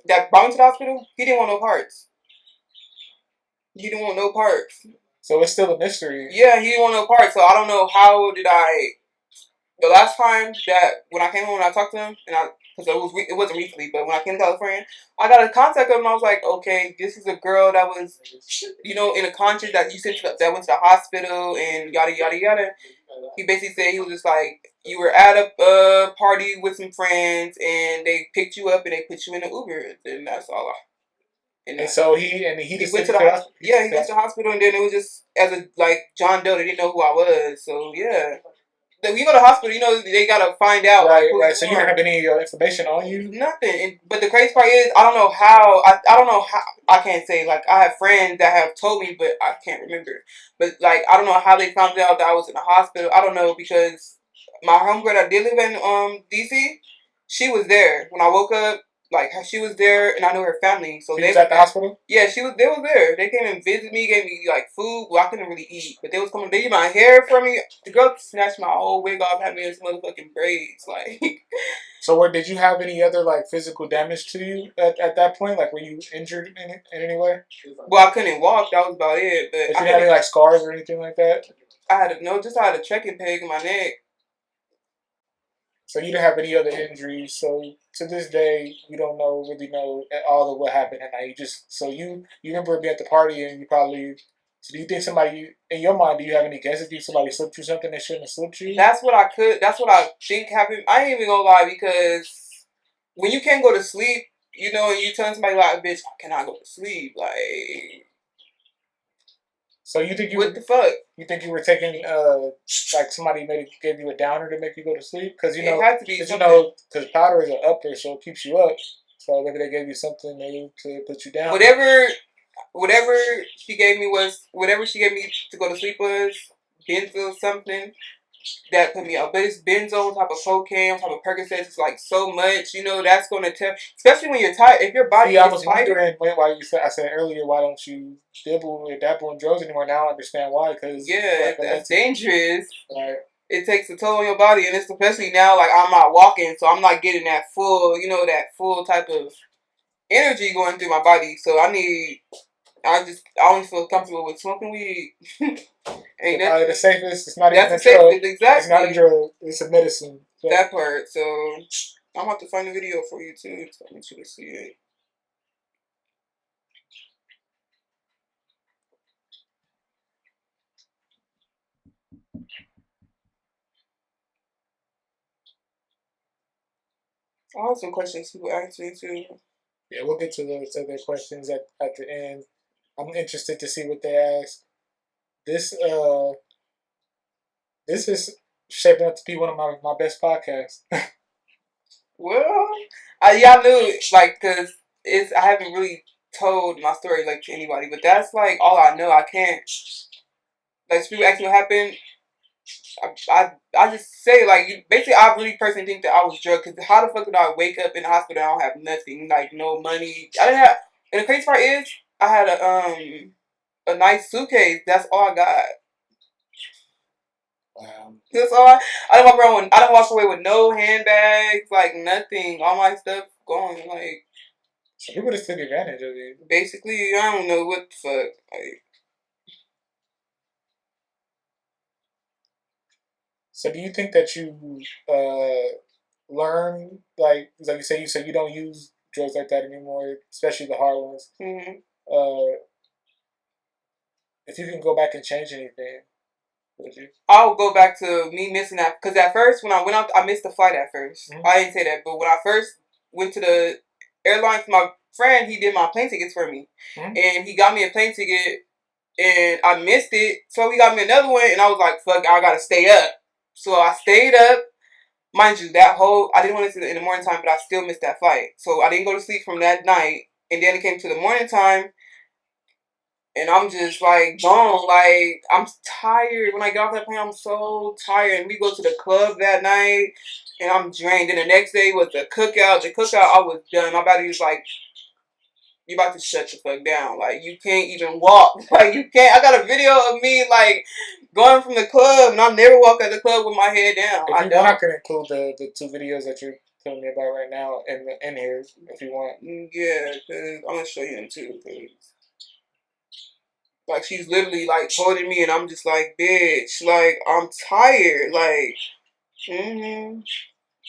that brought me to the hospital, he didn't want no parts. He didn't want no parts. So it's still a mystery. Yeah, he didn't want no parts, so I don't know how did I... The last time that, when I came home and I talked to him, and because it wasn't recently, but when I came to California, I got a contact of him, and I was like, okay, this is a girl that was, in a conscience that you sent that went to the hospital, and yada, yada, yada. He basically said he was just like, you were at a party with some friends, and they picked you up, and they put you in an Uber, and that's all And so he just went to the hospital. Yeah, he went to the hospital, and then it was just as a John Doe. They didn't know who I was, so yeah. When you go to the hospital, they gotta find out. Right. So you didn't have any information on you. Nothing. But the crazy part is, I don't know how. I don't know how. I can't say I have friends that have told me, but I can't remember. But I don't know how they found out that I was in the hospital. I don't know because my homegirl that did live in DC, she was there when I woke up. like she was there, and I know her family. So She was at the hospital? Yeah, she was. They was there. They came and visited me, gave me like food. Well, I couldn't really eat, but they was coming. They did my hair for me. The girl snatched my whole wig off, had me in some motherfucking braids. Like, So, what did you have any other like physical damage to you at that point? Like, were you injured in any way? well, I couldn't walk. That was about it. But Did you I have couldn't. any like scars or anything like that? I had a no, just I had a trekking peg in my neck. So you didn't have any other injuries. So to this day, you don't really know at all of what happened that night. You just you remember being at the party and you probably. So do you think somebody in your mind? Do you have any guesses? Do you think somebody slipped you something that shouldn't have slipped you? That's what I could. That's what I think happened. I ain't even gonna lie, because when you can't go to sleep, you know, and you tell somebody like, "Bitch, I cannot go to sleep." Like, So you think what the fuck? you think you were taking like somebody maybe gave you a downer to make you go to sleep? Because It had to be because something. because powder is an upper, so it keeps you up. So maybe they gave you something maybe to put you down. Whatever she gave me was whatever she gave me to go to sleep was benzo something that put me out. But it's benzo on top of cocaine, on top of Percocets. It's like so much, you know. That's gonna tell, especially when you're tired. If your body See, I is was tired, wondering why you said I said earlier why don't you dabble in drugs anymore? Now I understand why. Because yeah, that's dangerous. Right. It takes a toll on your body, and it's especially now. Like, I'm not walking, so I'm not getting that full, you know, that full type of energy going through my body. So I only feel comfortable with smoking weed. Ain't Probably nothing. the safest. It's not even That's a the drug. safest, exactly. It's not a drug. It's a medicine. So. That part. So I'm about to find a video for you too, so I want you to see it. I have some questions people ask me too. Yeah, we'll get to those other questions at the end. I'm interested to see what they ask. This this is shaping up to be one of my best podcasts. Well, yeah, I knew, like, cause I haven't really told my story like to anybody, but that's like all I know. I can't, like, people ask me what happened. I just say, like, basically, I really personally think that I was drugged, because how the fuck did I wake up in the hospital and I don't have nothing, like no money. I didn't have. And the crazy part is, I had a nice suitcase. That's all I got. That's all. I didn't walk around with. I didn't walk away with no handbags, like nothing. All my stuff gone. Like, So people just took advantage of it. basically, I don't know what the fuck. Like, so do you think that you learn like you say you don't use drugs like that anymore, especially the hard ones. mm-hmm. If you can go back and change anything, would you? I'll go back to me missing that, because at first when I went out, I missed the flight at 1st. Mm-hmm. I didn't say that, but when I first went to the airlines, my friend, he did my plane tickets for me, Mm-hmm. and he got me a plane ticket, and I missed it, so he got me another one, and I was like, fuck, I gotta stay up. So I stayed up. Mind you, I didn't want to see it in the morning time, but I still missed that flight. So I didn't go to sleep from that night, and then it came to the morning time, and I'm just like gone. Like, I'm tired. When I get off that plane, I'm so tired. And we go to the club that night, and I'm drained. And the next day was the cookout. The cookout, I was done. My body was like, you about to shut the fuck down. Like, you can't even walk. Like, you can't. I got a video of me, like, going from the club, and I never walk at the club with my head down. If you want, I can include the two videos that you're telling me about right now in here, if you want. Yeah, because I'm going to show you them too. Cause, like, she's literally, like, holding me, and I'm just like, bitch, like, I'm tired. Like, mm-hmm.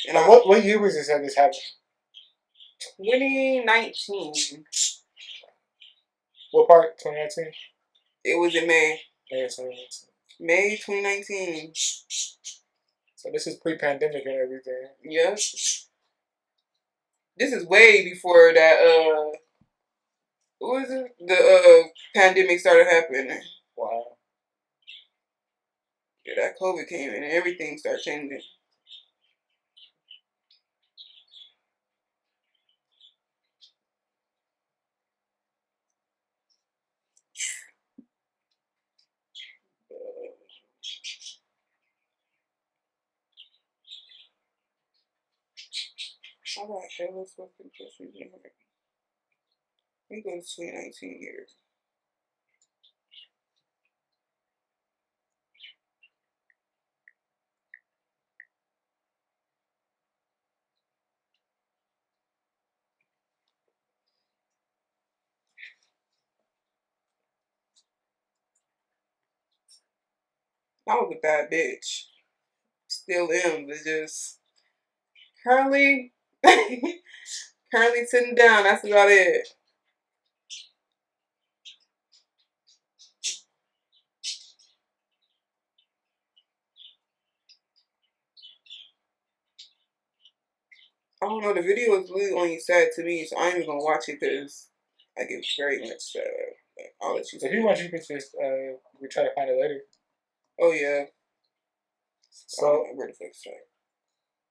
And like, what year was this that this happened? 2019. What part? 2019? It was in May. May 2019. May 2019. So this is pre-pandemic and everything. Yep. This is way before that, what was it? The pandemic started happening. Wow. Yeah, that COVID came in and everything started changing. I How the hell is supposed to be just here? We go to 2019 years. I was a bad bitch. Still am, but just currently, currently sitting down. That's about it. I don't know. The video is really only sad to me, so I ain't even gonna watch it because I get very much sad. I'll let you. If you want, you can just we try to find it later. Oh yeah. So where the fuck is that?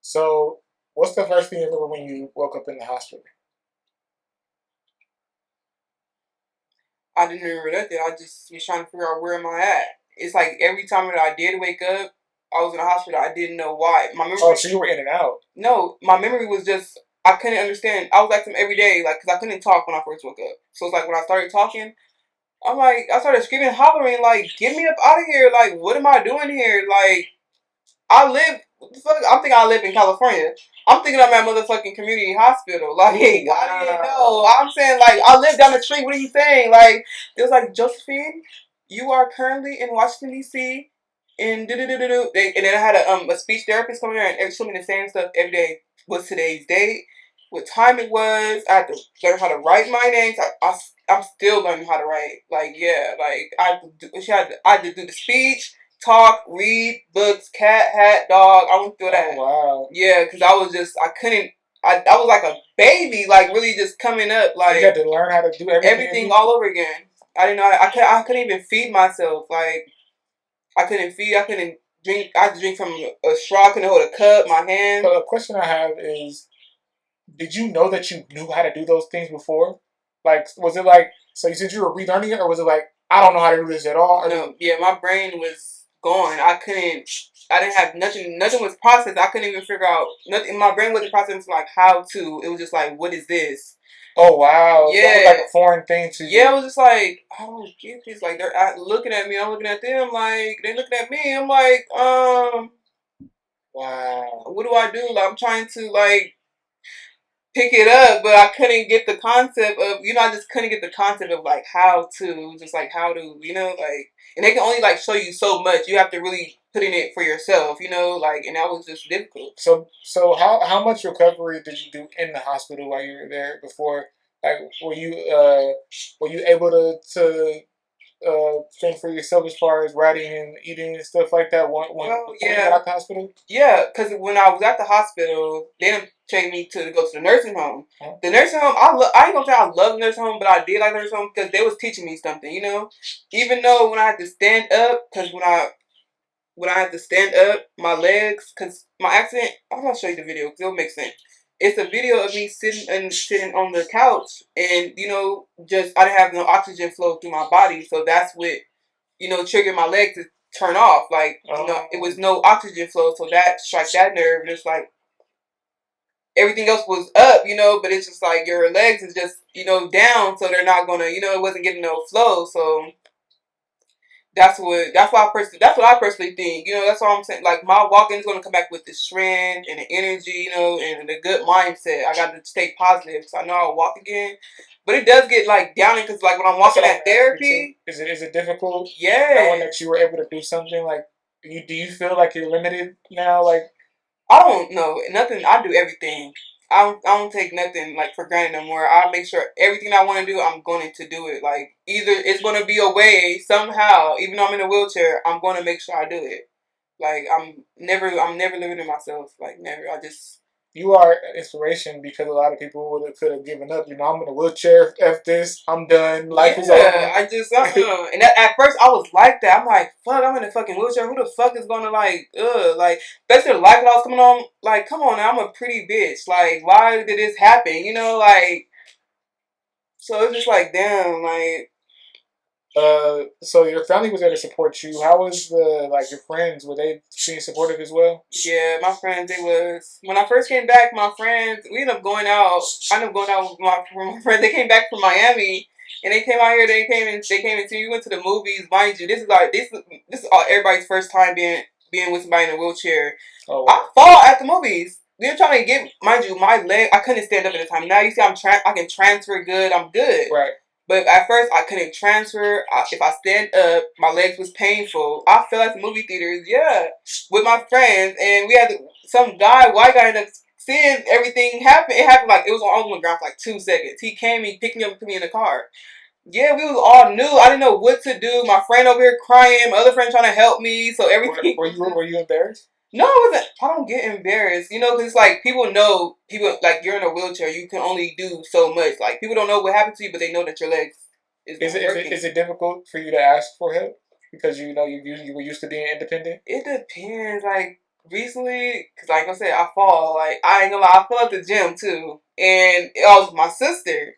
So what's the first thing you remember when you woke up in the hospital? I didn't remember nothing. I just was trying to figure out where am I at. It's like every time that I did wake up, I was in the hospital. I didn't know why. My memory. Oh, so you were in and out. No, my memory was just I couldn't understand. I was like them every day, like because I couldn't talk when I first woke up. So it's like when I started talking, I'm like I started screaming, hollering, like get me up out of here! Like what am I doing here? Like I live. What the fuck? I'm thinking I live in California. I'm thinking I'm at motherfucking community hospital. Like, Ooh, wow. I didn't know. I'm saying, like, I live down the street. What are you saying? Like, it was like, Josephine, you are currently in Washington, D.C. And do. And then I had a speech therapist come there and show me the same stuff every day. What's today's date? What time it was? I had to learn how to write my names. I'm still learning how to write. Like, yeah, like, I had to do the speech, talk, read, books, cat, hat, dog. I went through that. Oh, wow. Yeah, because I was just, I couldn't, I was like a baby, like really just coming up, like. You had to learn how to do everything all over again. I didn't know, I couldn't even feed myself. Like, I couldn't drink, I had to drink from a straw, I couldn't hold a cup, my hand. So the question I have is, did you know that you knew how to do those things before? Like, was it like, so you said you were relearning it, or was it like, I don't know how to do this at all? No, yeah, my brain was gone. I didn't have nothing was processed. I couldn't even figure out nothing. My brain wasn't processing like how to. It was just like, what is this? Oh, wow. Yeah. So it was like a foreign thing to you. Yeah, it was just like, I don't get this. Like, they're looking at me. I'm looking at them. Like, they looking at me. I'm like, wow. What do I do? Like, I'm trying to, like, pick it up, but I couldn't get the concept of, I just couldn't get the concept of, like, how to, just, like, how to, like, and they can only, like, show you so much. You have to really put in it for yourself, like, and that was just difficult. So how much recovery did you do in the hospital while you were there before? Like, were you able to think for yourself as far as writing and eating and stuff like that before you got out the hospital? Yeah, because when I was at the hospital, they didn't take me to go to the nursing home. Huh? The nursing home, I ain't gonna say I love the nursing home, but I did like the nursing home because they was teaching me something, Even though when I had to stand up, because when I had to stand up, my legs, because my accident, I'm gonna show you the video because it'll make sense. It's a video of me sitting on the couch, and just I didn't have no oxygen flow through my body, so that's what triggered my leg to turn off. Like, it was no oxygen flow, so that struck that nerve, and it's like everything else was up, but it's just like your legs is just, down, so they're not gonna, it wasn't getting no flow, so that's what I personally think. That's all I'm saying. Like, my walking is gonna come back with the strength and the energy, and the good mindset. I got to stay positive, so I know I'll walk again. But it does get like downing because like when I'm walking at therapy, is it difficult? Yeah. Knowing that you were able to do something like, do you feel like you're limited now? Like, I don't know nothing. I do everything. I don't take nothing like for granted no more. I make sure everything I want to do, I'm going to do it. Like, either it's going to be a way somehow, even though I'm in a wheelchair, I'm going to make sure I do it. Like, I'm never limiting myself. Like, never. You are an inspiration because a lot of people could have given up. I'm in a wheelchair. F this. I'm done. Life is over. I just and at first I was like that. I'm like, fuck, I'm in a fucking wheelchair. Who the fuck is gonna like, especially the life that I was coming on. Like, come on, now, I'm a pretty bitch. Like, why did this happen? Like, so it's just like, damn, like, So your family was there to support you. How was your friends? Were they being supportive as well? Yeah, my friends, they was when I first came back. My friends, we ended up going out. I ended up going out with my friends. They came back from Miami, and they came out here. They came and see. We went to the movies. Mind you, this is everybody's first time being with somebody in a wheelchair. Oh, wow. I fall at the movies. They're trying to get, mind you, my leg. I couldn't stand up at the time. Now you see, I can transfer good. I'm good. Right. But at first, I couldn't transfer. If I stand up, my legs was painful. I fell at the movie theaters, yeah, with my friends, and we had some white guy, ended up seeing everything happen. It happened like it was on the ground for like 2 seconds. He came, he picked me up and put me in the car. Yeah, we was all new. I didn't know what to do. My friend over here crying. My other friend trying to help me. So everything. Were you embarrassed? No, it wasn't. I don't get embarrassed, because it's like people know like you're in a wheelchair. You can only do so much. Like people don't know what happened to you, but they know that your legs is working. Is it difficult for you to ask for help because you were used to being independent? It depends. Like recently, because like I said, I fall. Like I ain't gonna lie, I fell at the gym too, and it was my sister.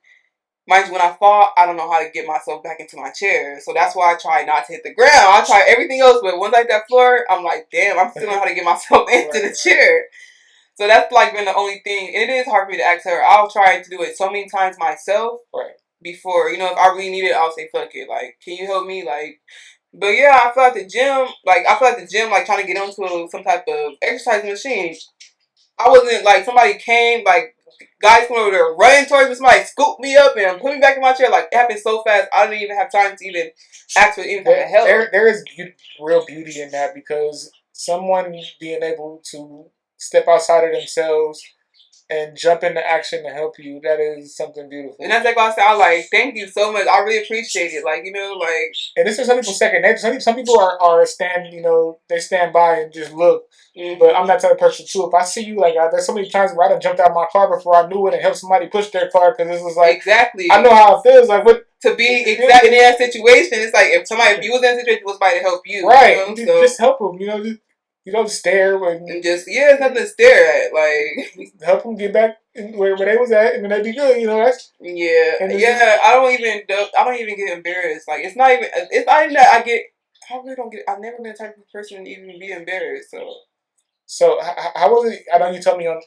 Mind you, when I fall, I don't know how to get myself back into my chair. So that's why I try not to hit the ground. I try everything else, but once I hit that floor, I'm like, damn, I'm still know how to get myself into the chair. So that's like been the only thing. And it is hard for me to ask her. I'll try to do it so many times myself before, if I really need it, I'll say, fuck it. Like, can you help me? Like, but yeah, I feel like the gym, like trying to get onto some type of exercise machine. I wasn't like, somebody came, like, guys come over there running towards me, somebody scooped me up and put me back in my chair. Like, it happened so fast, I didn't even have time to even ask for any type of help. There is real beauty in that because someone being able to step outside of themselves and jump into action to help you, that is something beautiful. And that's like why I said, I was like, thank you so much. I really appreciate it. Like, And this is some people second nature. Some people are they stand by and just look. Mm-hmm. But I'm that type of person too. If I see you, like, there's so many times where I done jumped out of my car before I knew it and helped somebody push their car because this was like, exactly. I know how it feels. Like, what to be exactly in that situation. It's like if you was in a situation, it was somebody to help you. Right. Just help them. You don't stare and just it's nothing to stare at. Like help them get back where they was at, and then they'd be good. That's I don't even get embarrassed. Like it's not even that I get. I really don't get. I've never been the type of person to even be embarrassed. So how was it? I know you told me on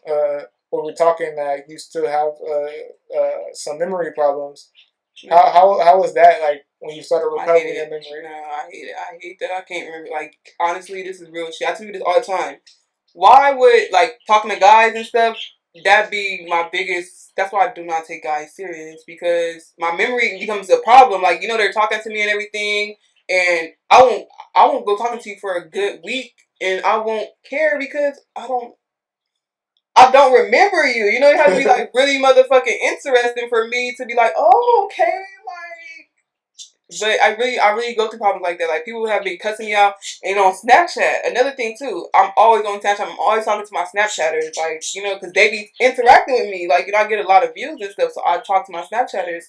when we were talking that you still have some memory problems. How was that like when you started recovering your memory? No, I hate it. I hate that I can't remember. Like honestly, this is real shit. I tell you this all the time. Why would like talking to guys and stuff? That be my biggest. That's why I do not take guys serious because my memory becomes a problem. Like they're talking to me and everything, and I won't go talking to you for a good week, and I won't care because I don't remember you. It has to be like really motherfucking interesting for me to be like, oh, okay, like. But I really go through problems like that. Like people have been cussing me out, and on Snapchat. Another thing too, I'm always on Snapchat. I'm always talking to my Snapchatters, like because they be interacting with me. Like I get a lot of views and stuff, so I talk to my Snapchatters.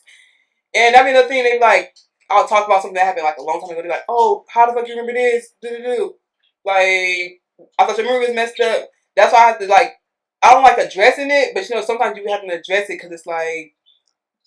And I mean, another thing, they be like, I'll talk about something that happened like a long time ago. They're like, oh, how the fuck you remember this? Do. Like I thought your memory was messed up. That's why I have to like. I don't like addressing it, but sometimes you have to address it because it's like.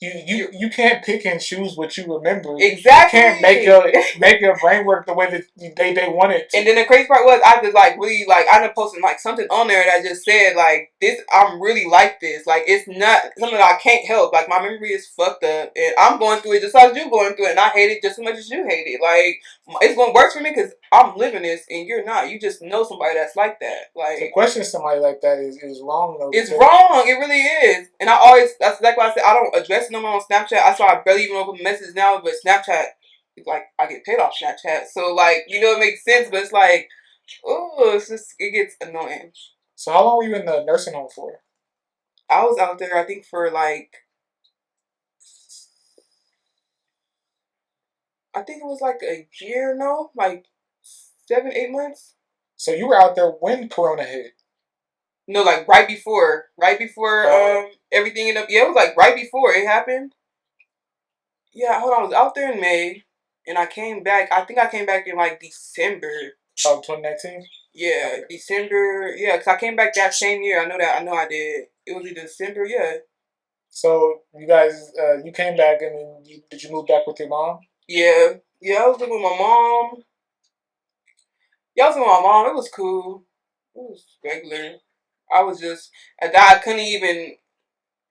You can't pick and choose what you remember. Exactly. You can't make your brain work the way that they want it to. And then the crazy part was I just like really like I ended up posting like something on there that just said like this I'm really like this. Like it's not something that I can't help. Like my memory is fucked up and I'm going through it just as you going through it and I hate it just as much as you hate it. Like it's gonna work for me because I'm living this and you're not. You just know somebody that's like that. Like to question somebody like that is wrong though. It's wrong. It really is. And that's exactly why I said I don't address no more on Snapchat. I barely even open messages now, but Snapchat, like I get paid off Snapchat. So like, it makes sense, but it's like, oh, it gets annoying. So how long were you in the nursing home for? I was out there, I think, for like, I think it was like a year, no? Like 7, 8 months. So you were out there when Corona hit? No, like right before everything ended up. Yeah, it was like right before it happened. Yeah, hold on. I was out there in May, and I came back. I think I came back in like December. Oh, 2019? Yeah, okay. December. Yeah, because I came back that same year. I know that. I know I did. It was either December, yeah. So you guys, you came back, and then did you move back with your mom? Yeah. I was living with my mom. Yeah, I was with my mom. It was cool. It was regular. I was just at that. I couldn't even.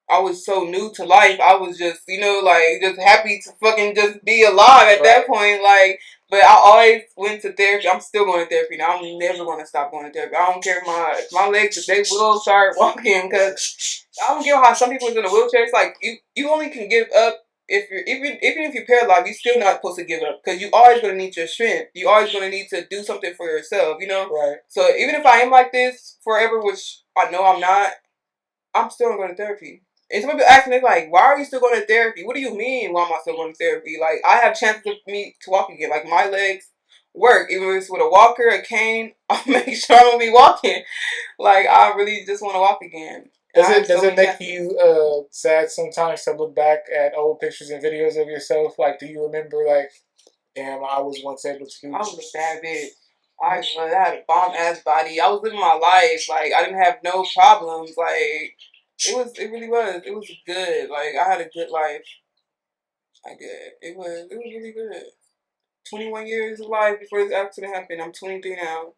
I was so new to life. I was just, like just happy to fucking just be alive at that point. Like, but I always went to therapy. I'm still going to therapy now. I'm never going to stop going to therapy. I don't care if my legs, if they will start walking, because I don't care how some people is in a wheelchair. It's like you only can give up if you're even if you're paralyzed. You're still not supposed to give up because you always going to need your strength. You always going to need to do something for yourself. Right. So even if I am like this forever, which I know I'm not, I'm still going to therapy. And some people ask me, like, why are you still going to therapy? What do you mean, why am I still going to therapy? Like, I have chances of me to walk again. Like, my legs work. Even if it's with a walker, a cane, I'll make sure I'm going to be walking. Like, I really just want to walk again. Does it make you sad sometimes to look back at old pictures and videos of yourself? Like, do you remember, like, damn, I was once able to do I was a bad bitch. I had a bomb ass body. I was living my life. Like, I didn't have no problems. Like, it really was. It was good. Like, I had a good life. I did. It was really good. 21 years of life before this accident happened. I'm 23 now.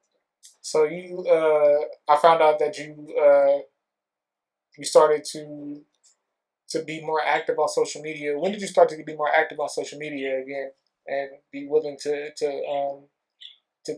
So I found out that you started to be more active on social media. When did you start to be more active on social media again and be willing to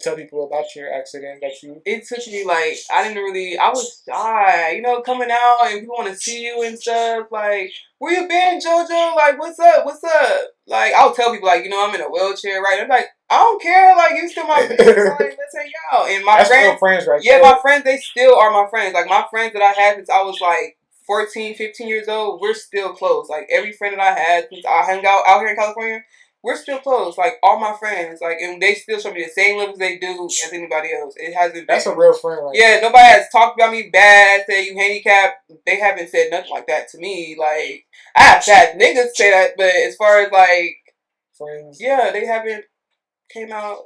tell people about your accident that you? It took me like I was shy, coming out and people want to see you and stuff. Like, where you been, JoJo? Like, what's up? What's up? Like, I'll tell people like, I'm in a wheelchair, right? I'm like, I don't care. Like, you still my bitch. Like, let's hang out. And my That's friends, real friends, right? yeah, my friends, they still are my friends. Like, my friends that I had since I was like 14, 15 years old, we're still close. Like, every friend that I had since I hung out here in California, we're still close. Like, all my friends, like, and they still show me the same love as they do as anybody else. It hasn't been. That's a real friend, right? Yeah, nobody has talked about me bad, said you handicapped. They haven't said nothing like that to me. Like, I have bad niggas say that, but as far as like friends, yeah, they haven't came out.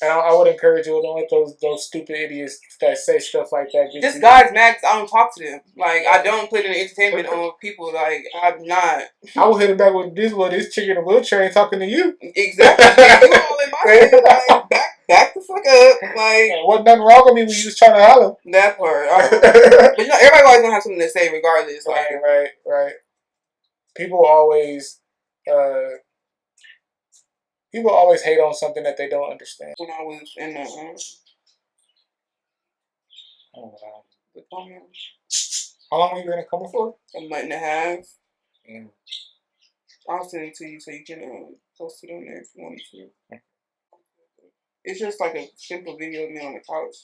And I would encourage you, don't let those stupid idiots that say stuff like that get This you. guy's mad 'cause I don't talk to them. Like, I don't put any entertainment on people. Like, I'm not. I will hit it back with this chick in a wheelchair ain't talking to you. Exactly. You all in my shit. Like, back the fuck up. Like, wasn't nothing wrong with me when you was trying to holler. That part. But everybody always gonna have something to say regardless. Like, Right. People always hate on something that they don't understand. When I was in the Oh wow. the coma, How long were you in a coma for? a month and a half. Damn. I'll send it to you so you can post it on there if you want to. It's just like a simple video of me on the couch.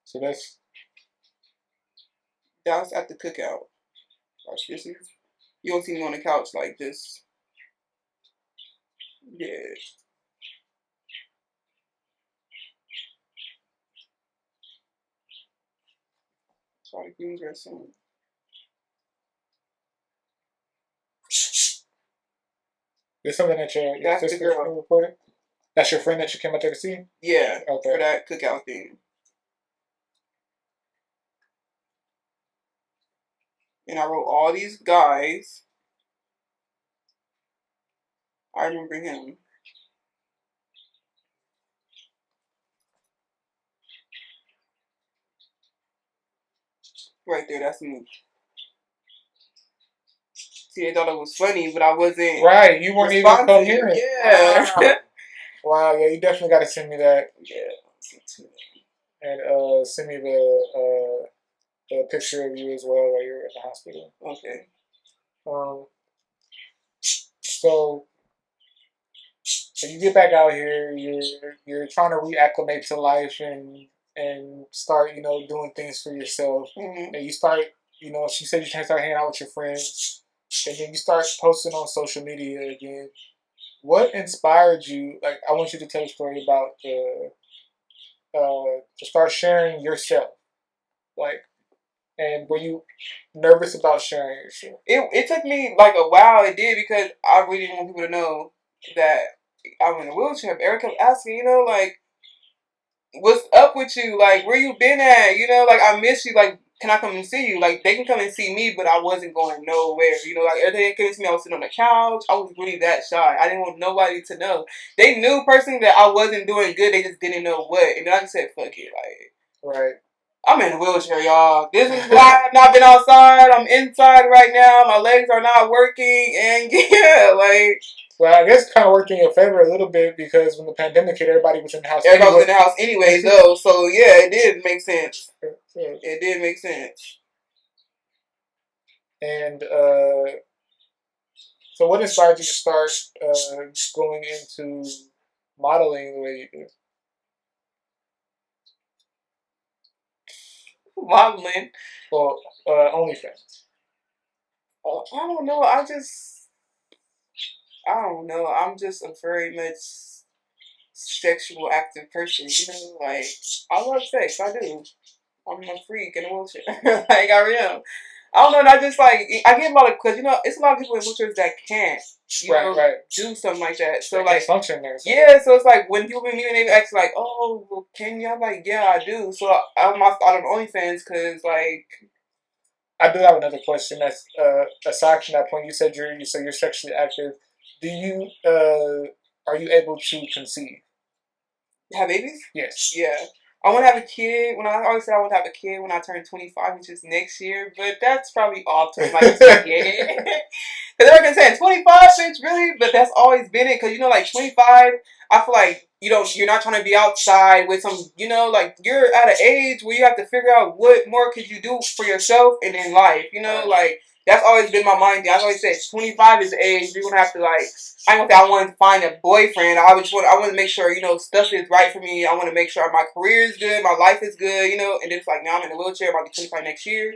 So that's at the cookout. Watch this. You don't see me on the couch like this. Yeah. Try the green dress on. there's something that your That's the sister girl. reported. That's your friend that you came out there to see? Yeah. Okay. For that cookout thing. And I wrote all these guys. I remember him. Right there, that's me. See, I thought it was funny, but I wasn't. Right, you weren't even coherent. Yeah. Wow, yeah, you definitely got to send me that. Yeah. And send me the picture of you as well while you're in the hospital. Okay. So you get back out here, you're trying to reacclimate to life and start, doing things for yourself. Mm-hmm. And you start, she said you can start hanging out with your friends, and then you start posting on social media again. What inspired you? Like, I want you to tell a story about to start sharing yourself. Like, and were you nervous about sharing yourself? It took me like a while. It did because I really didn't want people to know that I'm in a wheelchair. Eric kept asking, like, what's up with you? Like, where you been at? You know, like, I miss you. Like, can I come and see you? Like, they can come and see me, but I wasn't going nowhere. You know, like, if they came to see me, I was sitting on the couch. I was really that shy. I didn't want nobody to know. They knew personally that I wasn't doing good. They just didn't know what. And then I just said, fuck it. Like, Right. I'm in a wheelchair, y'all. This is why I have not been outside. I'm inside right now. My legs are not working. And yeah, like. Well, I guess kind of worked in your favor a little bit because when the pandemic hit, everybody was in the house. Everybody was in the house anyway, though. So yeah, it did make sense. It did make sense. And so, what inspired you to start going into modeling the way you do? Modeling. Well, OnlyFans. Oh, I don't know. I don't know. I'm just a very much sexual active person. You know, like, I love sex. I do. I'm a freak in a wheelchair. Like, I really am. I don't know. And I just, like, I get a lot of, because, you know, it's a lot of people in wheelchairs that can't, you know, do something like that. So, they like, function there. So. Yeah, so it's like, when people meet me and they ask, like, oh, well, can you? I'm like, yeah, I do. So, I'm out on OnlyFans because, like, I do have another question. That's aside from that point, you said you're sexually active. Do you are you able to conceive? Have babies? Yes. Yeah. I want to have a kid. When I always say I want to have a kid when I turn 25, which is next year, but that's probably all to like 28. Because everyone's saying 25, bitch, really? But that's always been it. Because, you know, like 25, I feel like you're not trying to be outside with some, you know, like you're at an age where you have to figure out what more could you do for yourself and in life. You know, like that's always been my mind. I've always said 25 is the age you're gonna have to like. I don't think I want to find a boyfriend. I want to make sure, you know, stuff is right for me. I want to make sure my career is good, my life is good, you know. And it's like now I'm in a wheelchair. I'm about to be 25 next year.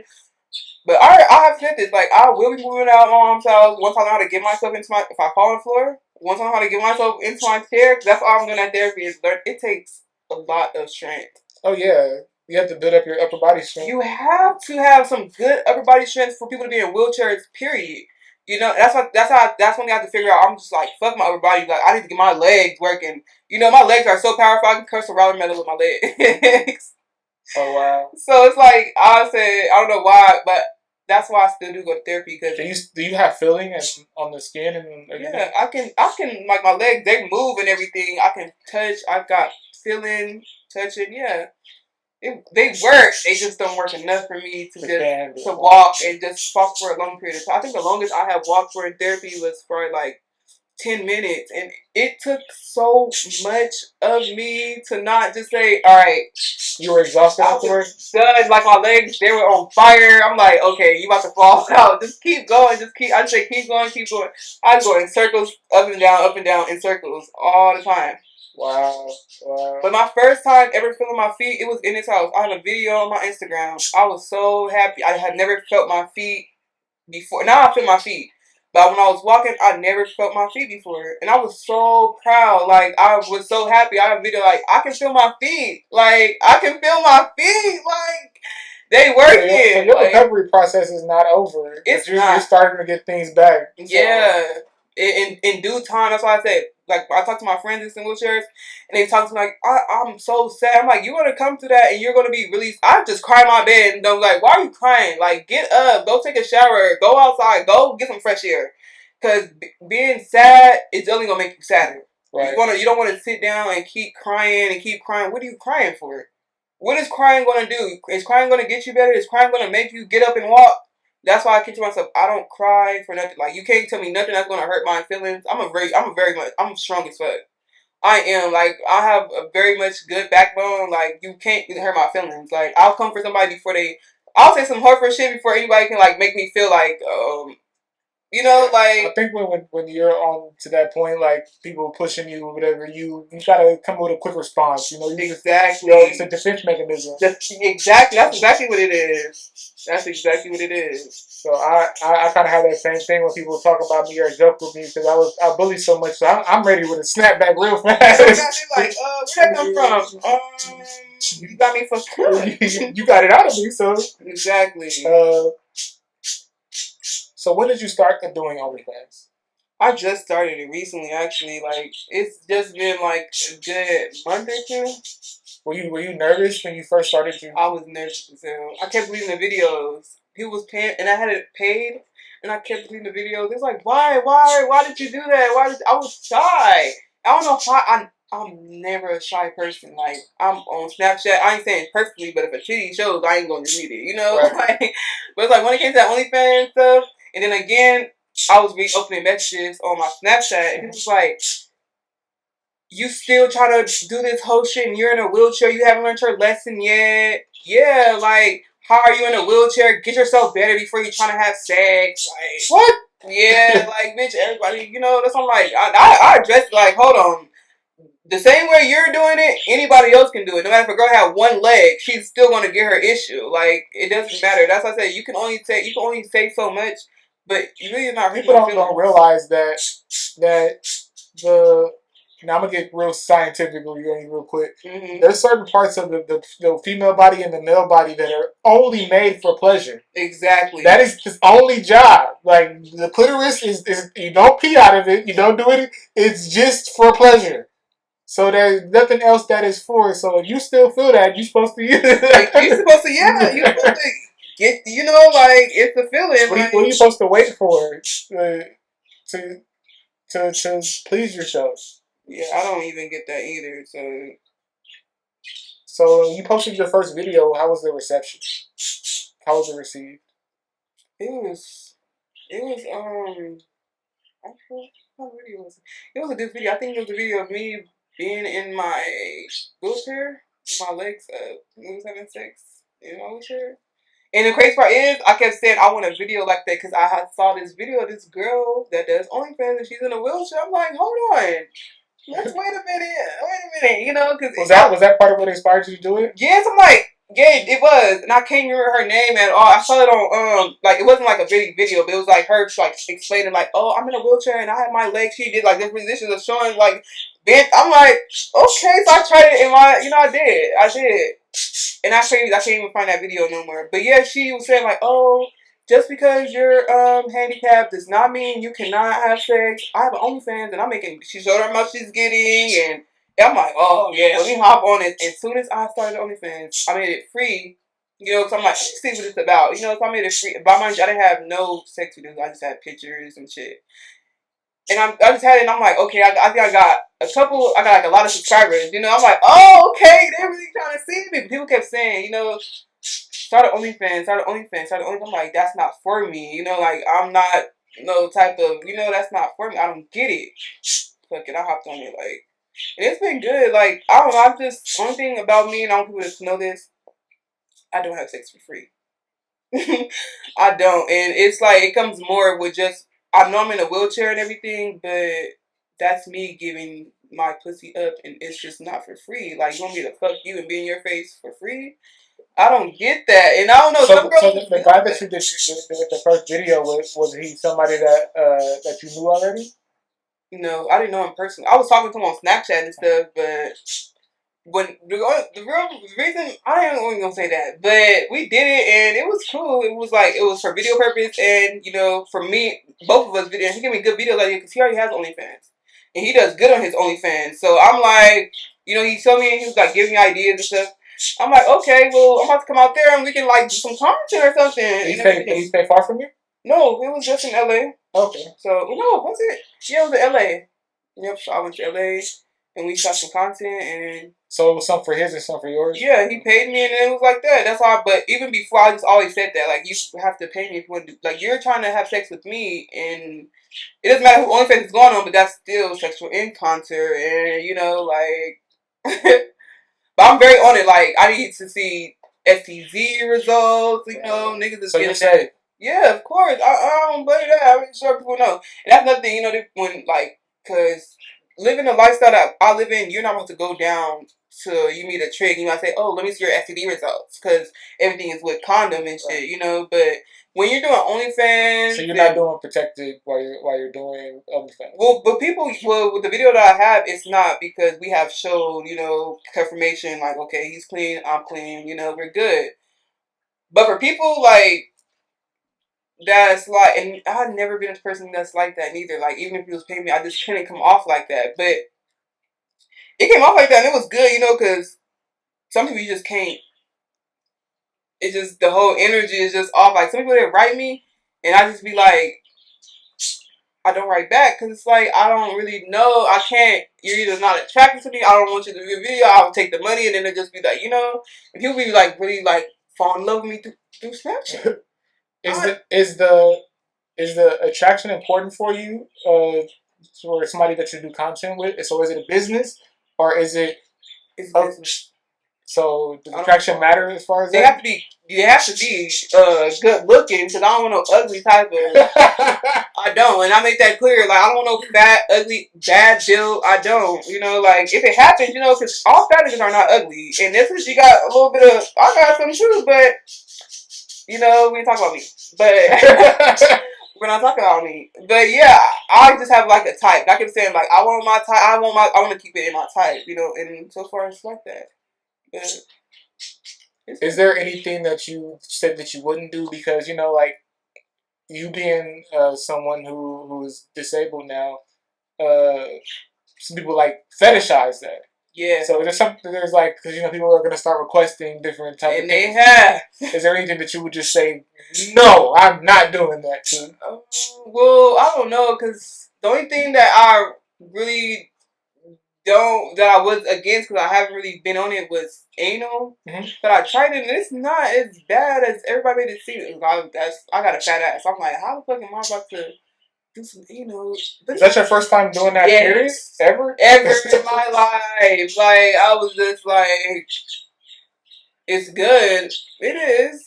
But I have said this, like, I will be moving out of my mom's house once I know how to get myself into my, if I fall on the floor, once I know how to get myself into my chair, because that's all I'm doing at therapy is learn. It takes a lot of strength. Oh, yeah. You have to build up your upper body strength. You have to have some good upper body strength for people to be in wheelchairs, period. You know, that's one thing I have to figure out. I'm just like, fuck my upper body. Like, I need to get my legs working. You know, my legs are so powerful, I can curse a watermelon with my legs. Oh, wow. So it's like, I don't know why, but that's why I still do go to therapy. Because do you have feeling on the skin and everything? Yeah, I can like my legs, they move and everything. I can touch. I've got feeling, touching. Yeah, they work. They just don't work enough for me to walk and just walk for a long period of time. I think the longest I have walked for in therapy was for like 10 minutes, and it took so much of me to not just say, all right. You were exhausted afterwards? Done. Like, my legs, they were on fire. I'm like, okay, you about to fall out. Just keep going. I just say, keep going, keep going. I just go in circles, up and down, in circles, all the time. Wow. But my first time ever feeling my feet, it was in this house. I have a video on my Instagram. I was so happy. I had never felt my feet before. Now I feel my feet. But when I was walking, I never felt my feet before. And I was so proud. Like, I was so happy. I have a video, like, I can feel my feet. Like, I can feel my feet. Like, they working. So your recovery process is not over. You're starting to get things back. So. Yeah. In due time, that's why I said, like, I talk to my friends in wheelchairs, and they talk to me like, I'm so sad. I'm like, you're going to come through that, and you're going to be released. I just cry in my bed, and I'm like, why are you crying? Like, get up, go take a shower, go outside, go get some fresh air. Because being sad is only going to make you sadder. Right. You don't want to sit down and keep crying and keep crying. What are you crying for? What is crying going to do? Is crying going to get you better? Is crying going to make you get up and walk? That's why I keep to myself, I don't cry for nothing. Like, you can't tell me nothing that's gonna hurt my feelings. I'm strong as fuck. I am. Like, I have a very much good backbone. Like, you can't hurt my feelings. Like, I'll come for somebody I'll say some hurtful shit before anybody can, like, make me feel like, you know, like. I think when you're on to that point, like, people pushing you or whatever, you gotta come with a quick response. You know, exactly. It's a defense mechanism. Exactly. That's exactly what it is. That's exactly what it is. So I kind of have that same thing when people talk about me or joke with me because I bully so much. So I'm ready with a snapback real fast. Like, where'd that come from? You got me for you got it out of me, so exactly. So when did you start doing OnlyFans? I just started it recently, actually. Like, it's just been like a good month or two. Were you nervous when you first started to? I was nervous as hell. I kept reading the videos. People was paying, and I had it paid, and I kept reading the videos. It's like, why did you do that? I was shy. I don't know how I'm never a shy person. Like, I'm on Snapchat. I ain't saying perfectly, but if a titty shows, I ain't gonna delete it. You know, Right. like, but it's like when it came to that OnlyFans stuff, and then again, I was opening messages on my Snapchat, and it was like, you still try to do this whole shit and you're in a wheelchair, you haven't learned your lesson yet. Yeah, like, how are you in a wheelchair? Get yourself better before you trying to have sex. Like, What? Yeah, like, bitch, everybody, that's what I'm like, I address, like, hold on. The same way you're doing it, anybody else can do it. No matter if a girl had one leg, she's still gonna get her issue. Like, it doesn't matter. That's why I say you can only say so much, but you really not hurting People no don't feelings. realize that the. Now I'm gonna get real scientifically real quick. Mm-hmm. There's certain parts of the female body and the male body that are only made for pleasure. Exactly. That is his only job. Like the clitoris is you don't pee out of it, you don't do it. It's just for pleasure. So there's nothing else that is for. So if you still feel that, you're supposed to use it. Like, you're supposed to, yeah, you're supposed to get, like, it's a feeling. What are you supposed to wait for to please yourself? Yeah, I don't even get that either. So you posted your first video. How was the reception? How was it received? It was what video was it? It was a good video. I think it was a video of me being in my wheelchair, my legs up, was having sex in my wheelchair. And the crazy part is, I kept saying I want a video like that because I had saw this video of this girl that does OnlyFans and she's in a wheelchair. I'm like, hold on, let's wait a minute, because was that part of what inspired you to do it? Yes, I'm like, yeah, it was, and I can't remember her name at all. I saw it on like it wasn't like a video, but it was like her like explaining like, oh, I'm in a wheelchair and I have my legs. She did like different positions of showing like bent. I'm like, okay, so I tried it in my, I did, and I can't even find that video no more. But yeah, she was saying like, oh, just because you're handicapped does not mean you cannot have sex. I have an OnlyFans and I'm making. She showed her how much she's getting and. I'm like, oh yeah, let me hop on it. As soon as I started OnlyFans, I made it free. So I'm like, let's see what it's about. So I made it free. By mind you, I didn't have no sex videos. I just had pictures and shit. And I just had it and I'm like, okay, I think I got like a lot of subscribers. I'm like, oh, okay, they're really trying to see me. But people kept saying, start an OnlyFans. I'm like, that's not for me. Like, I'm not no type of, that's not for me. I don't get it. Fuck it, I hopped on it, like. It's been good. Like, I don't know. I'm just, one thing about me, and I want people to know this, I don't have sex for free. I don't. And it's like, it comes more with just, I know I'm in a wheelchair and everything, but that's me giving my pussy up, and it's just not for free. Like, you want me to fuck you and be in your face for free? I don't get that. And I don't know. So the guy that you did the first video with, was he somebody that you knew already? No, I didn't know him personally. I was talking to him on Snapchat and stuff, but when the real reason, I ain't even gonna say that, but we did it and it was cool. It was for video purpose, and for me, both of us video. He gave me good videos like because he already has OnlyFans, and he does good on his OnlyFans. So I'm like, he showed me and he was like giving me ideas and stuff. I'm like, okay, well, I'm about to come out there and we can like do some content or something. Did he stay far from you? No, it was just in LA. Okay. So no, was it? Yeah, it was in LA. Yep. So I went to LA and we shot some content and. So it was some for his and some for yours? Yeah, he paid me and it was like that. That's why, but even before, I just always said that. Like, you have to pay me if you want to do, like, you're trying to have sex with me and it doesn't matter who OnlyFans is going on, but that's still sexual encounter and, but I'm very on it. Like, I need to see STZ results, niggas is so getting you're safe? Yeah, of course. I don't blame that. I'm sure people know. And that's another thing, when, like, because living the lifestyle that I live in, you're not about to go down to you meet a trick and you might say, oh, let me see your STD results because everything is with condom and shit, but when you're doing OnlyFans, so you're not doing protected while you're doing OnlyFans. Well, but with the video that I have, it's not because we have showed, confirmation like, okay, he's clean, I'm clean, we're good. But for people like that's like, and I've never been a person that's like that neither. Like, even if he was paying me, I just couldn't come off like that. But it came off like that, and it was good, because some people you just can't. It's just the whole energy is just off. Like some people that write me, and I just be like, I don't write back because it's like I don't really know. I can't. You're either not attracted to me. I don't want you to do a video. I'll take the money, and then it just be like, and people be like really like fall in love with me through Snapchat. Is the attraction important for you? For somebody that you do content with? So is it a business or is it? It's business. So does attraction matter as far as they that? You have to be good looking because I don't want no ugly type of. I don't, and I make that clear. Like I don't want no fat, ugly, bad build. I don't. Like if it happens, because all fat niggas are not ugly, and this is you got a little bit of. I got some too, but we ain't talking about me. But we're not talking about me. But yeah, I just have like a type. I keep saying like I want my type. I want to keep it in my type. And so far it's like that. But is there anything that you said that you wouldn't do because like you being someone who is disabled now? Some people like fetishize that. Yeah. So there's like because people are gonna start requesting different types of things. And they have. Is there anything that you would just say no? I'm not doing that too. Well, I don't know because the only thing that I really that I was against because I haven't really been on it was anal. Mm-hmm. But I tried it and it's not as bad as everybody made it seem. I got a fat ass. I'm like, how the fuck am I about to do some anal? Is that your first time doing that? Yes. Ever in my life. Like I was just like, it's good. It is.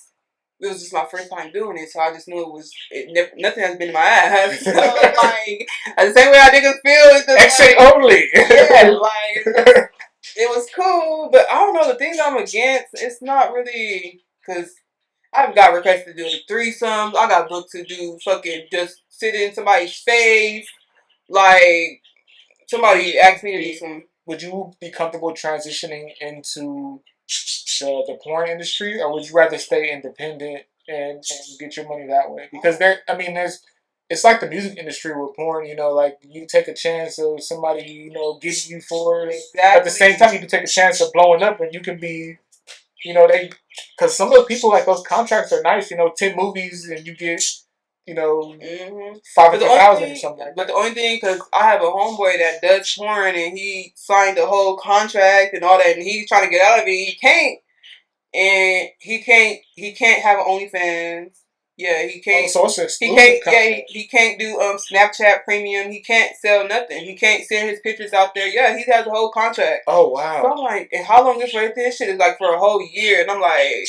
It was just my first time doing it, so I just knew nothing has been in my ass. So, like, the same way I niggas feel, it's just Exit only. Yeah, like, it was cool, but I don't know, the things I'm against, it's not really, because I've got requests to do threesomes, I got booked to do fucking just sit in somebody's face, like, somebody asked me to do some. Would you be comfortable transitioning into the porn industry, or would you rather stay independent and get your money that way? Because it's like the music industry with porn, like you take a chance of somebody, getting you for it. Exactly. At the same time, you can take a chance of blowing up, and you can be, because some of the people like those contracts are nice, 10 movies, and you get. 500,000 or something. But the only thing, because I have a homeboy that does porn, and he signed the whole contract and all that, and he's trying to get out of it. He can't, and he can't have an OnlyFans. Yeah, he can't. Oh, so it's he can't. Yeah, he can't do Snapchat Premium. He can't sell nothing. He can't send his pictures out there. Yeah, he has a whole contract. Oh wow. So I'm like, and how long is right there? This shit is like for a whole year, and I'm like.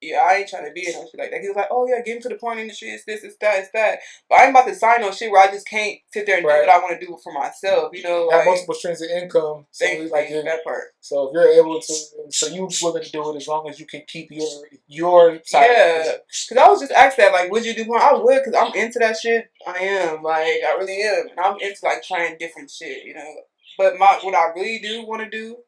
Yeah, I ain't trying to be in no shit like that. He was like, oh yeah, get into the porn industry, it's this, it's that, it's that. But I ain't about to sign no shit where I just can't sit there and do what I want to do for myself, Have multiple streams of income. So that part. So if you're able to, so you willing to do it as long as you can keep your side. Yeah, because I was just asked that, like, would you do porn? I would, because I'm into that shit. I am, like, I really am. And I'm into, like, trying different shit, But what I really do want to do,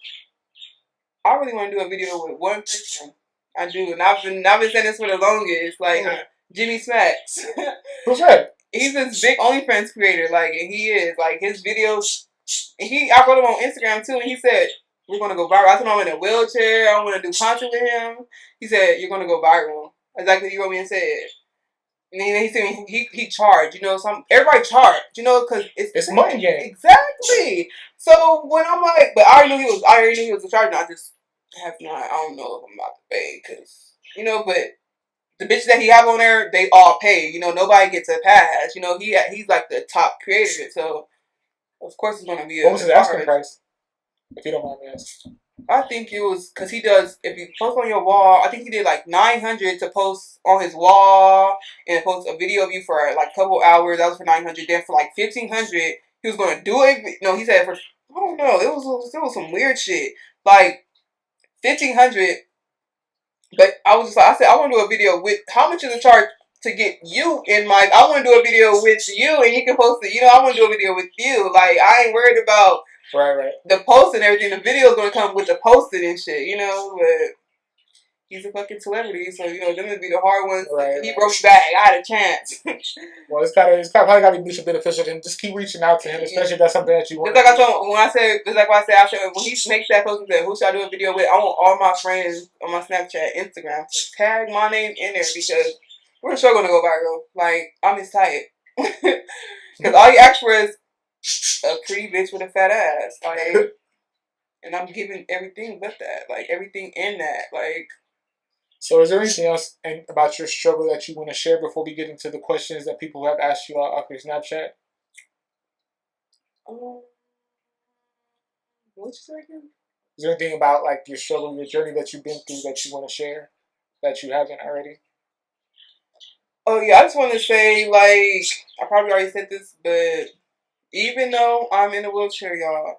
I really want to do a video with one person. I do, and I've been saying this for the longest. Like Jimmy Smacks. Who's that? He's this big OnlyFans creator, like, and he is like his videos. And I wrote him on Instagram too, and he said we're gonna go viral. I told him I'm in a wheelchair. I want to do content with him. He said you're gonna go viral. Exactly, he wrote me and said. And then he said he charged, everybody charged, because it's money game. Exactly. So when I'm like, but I already knew he was a charge. I just have not. I don't know if I'm about to pay because but the bitches that he have on there, they all pay. Nobody gets a pass. He's like the top creator, so of course it's gonna be. What was his asking price? If you don't mind me asking. I think it was because he does. If you post on your wall, I think he did like 900 to post on his wall and post a video of you for like a couple hours. That was for 900. Then for like 1,500, he was gonna do it. No, he said for I don't know. It was some weird shit like 1,500. But I said I want to do a video with how much is the charge to get you in my. I want to do a video with you and you can post it. I want to do a video with you. Like I ain't worried about. Right. The post and everything, the video is going to come with the posting and shit, but he's a fucking celebrity, so them would be the hard ones. Right, He wrote me back. I had a chance. Well, probably gotta be mutually beneficial. Then just keep reaching out to him, especially if that's something that you want. Just like I told when I said, just like what I said when he makes that post and said, "Who should I do a video with?" I want all my friends on my Snapchat, Instagram to tag my name in there because we're sure gonna go viral. Like I'm his type, because all you ask for is a pretty bitch with a fat ass, like, and I'm giving everything but that, like everything in that, like. So, is there anything else about your struggle that you want to share before we get into the questions that people have asked you off your Snapchat? What you say again? Is there anything about like your struggle, your journey that you've been through that you want to share that you haven't already? Oh yeah, I just want to say, like, I probably already said this, but even though I'm in a wheelchair, y'all,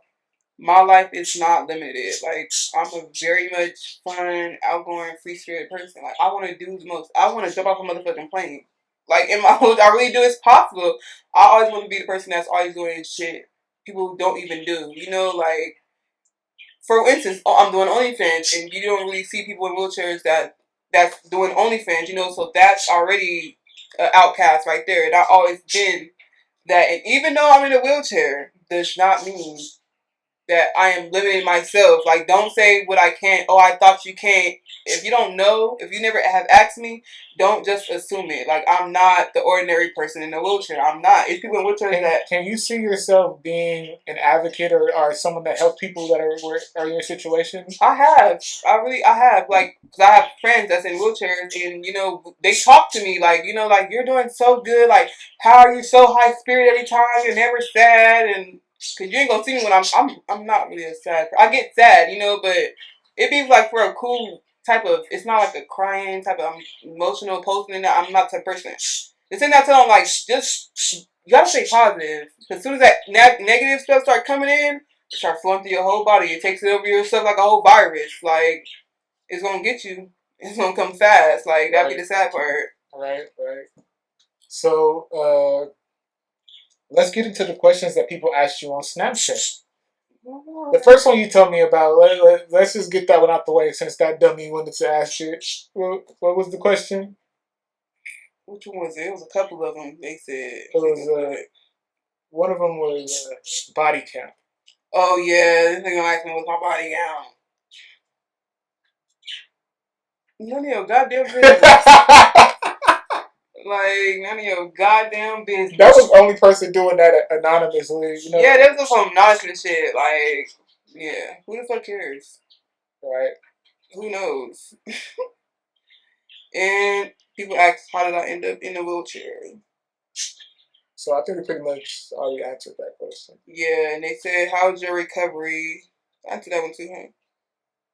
my life is not limited. Like, I'm a very much fun, outgoing, free spirited person. Like, I want to do the most. I want to jump off a motherfucking plane. Like, in my I really do. It's possible. I always want to be the person that's always doing shit people don't even do. Like, for instance, I'm doing OnlyFans, and you don't really see people in wheelchairs that's doing OnlyFans. So that's already an outcast right there. And I always been that. And even though I'm in a wheelchair, does not mean that I am limiting myself. Like, don't say what I can't. Oh, I thought you can't. If you don't know, if you never have asked me, don't just assume it. Like, I'm not the ordinary person in a wheelchair. I'm not. It's people in wheelchairs that. Can you see yourself being an advocate or someone that helps people that are in your situation? I have. I have. Like, cause I have friends that's in wheelchairs, and they talk to me like, like you're doing so good. Like, how are you so high spirit every time? You're never sad, and cause you ain't gonna see me when I'm not really a sad. I get sad, but it be like for a cool type of. It's not like a crying type of emotional posting. I'm not the type of person. The thing I tell them, like, just you gotta stay positive. Cause as soon as that negative stuff start coming in, it start flowing through your whole body. It takes it over your stuff like a whole virus. Like, it's gonna get you. It's gonna come fast. Like, that'd be the sad part. Right. So, let's get into the questions that people asked you on Snapchat. The first one you told me about, let's just get that one out the way since that dummy wanted to ask it. What was the question? Which one was it? It was a couple of them. They said. It was, one of them was body count. Oh, yeah. This nigga asked me what's my body count. None of your goddamn business. Like, none of your goddamn business. That was the only person doing that anonymously. Yeah, that was some nonsense shit. Like, yeah. Who the fuck cares? Right. Who knows? And people ask, how did I end up in a wheelchair? So I think we pretty much already answered that question. Yeah, and they said, how's your recovery? I answered that one too, huh?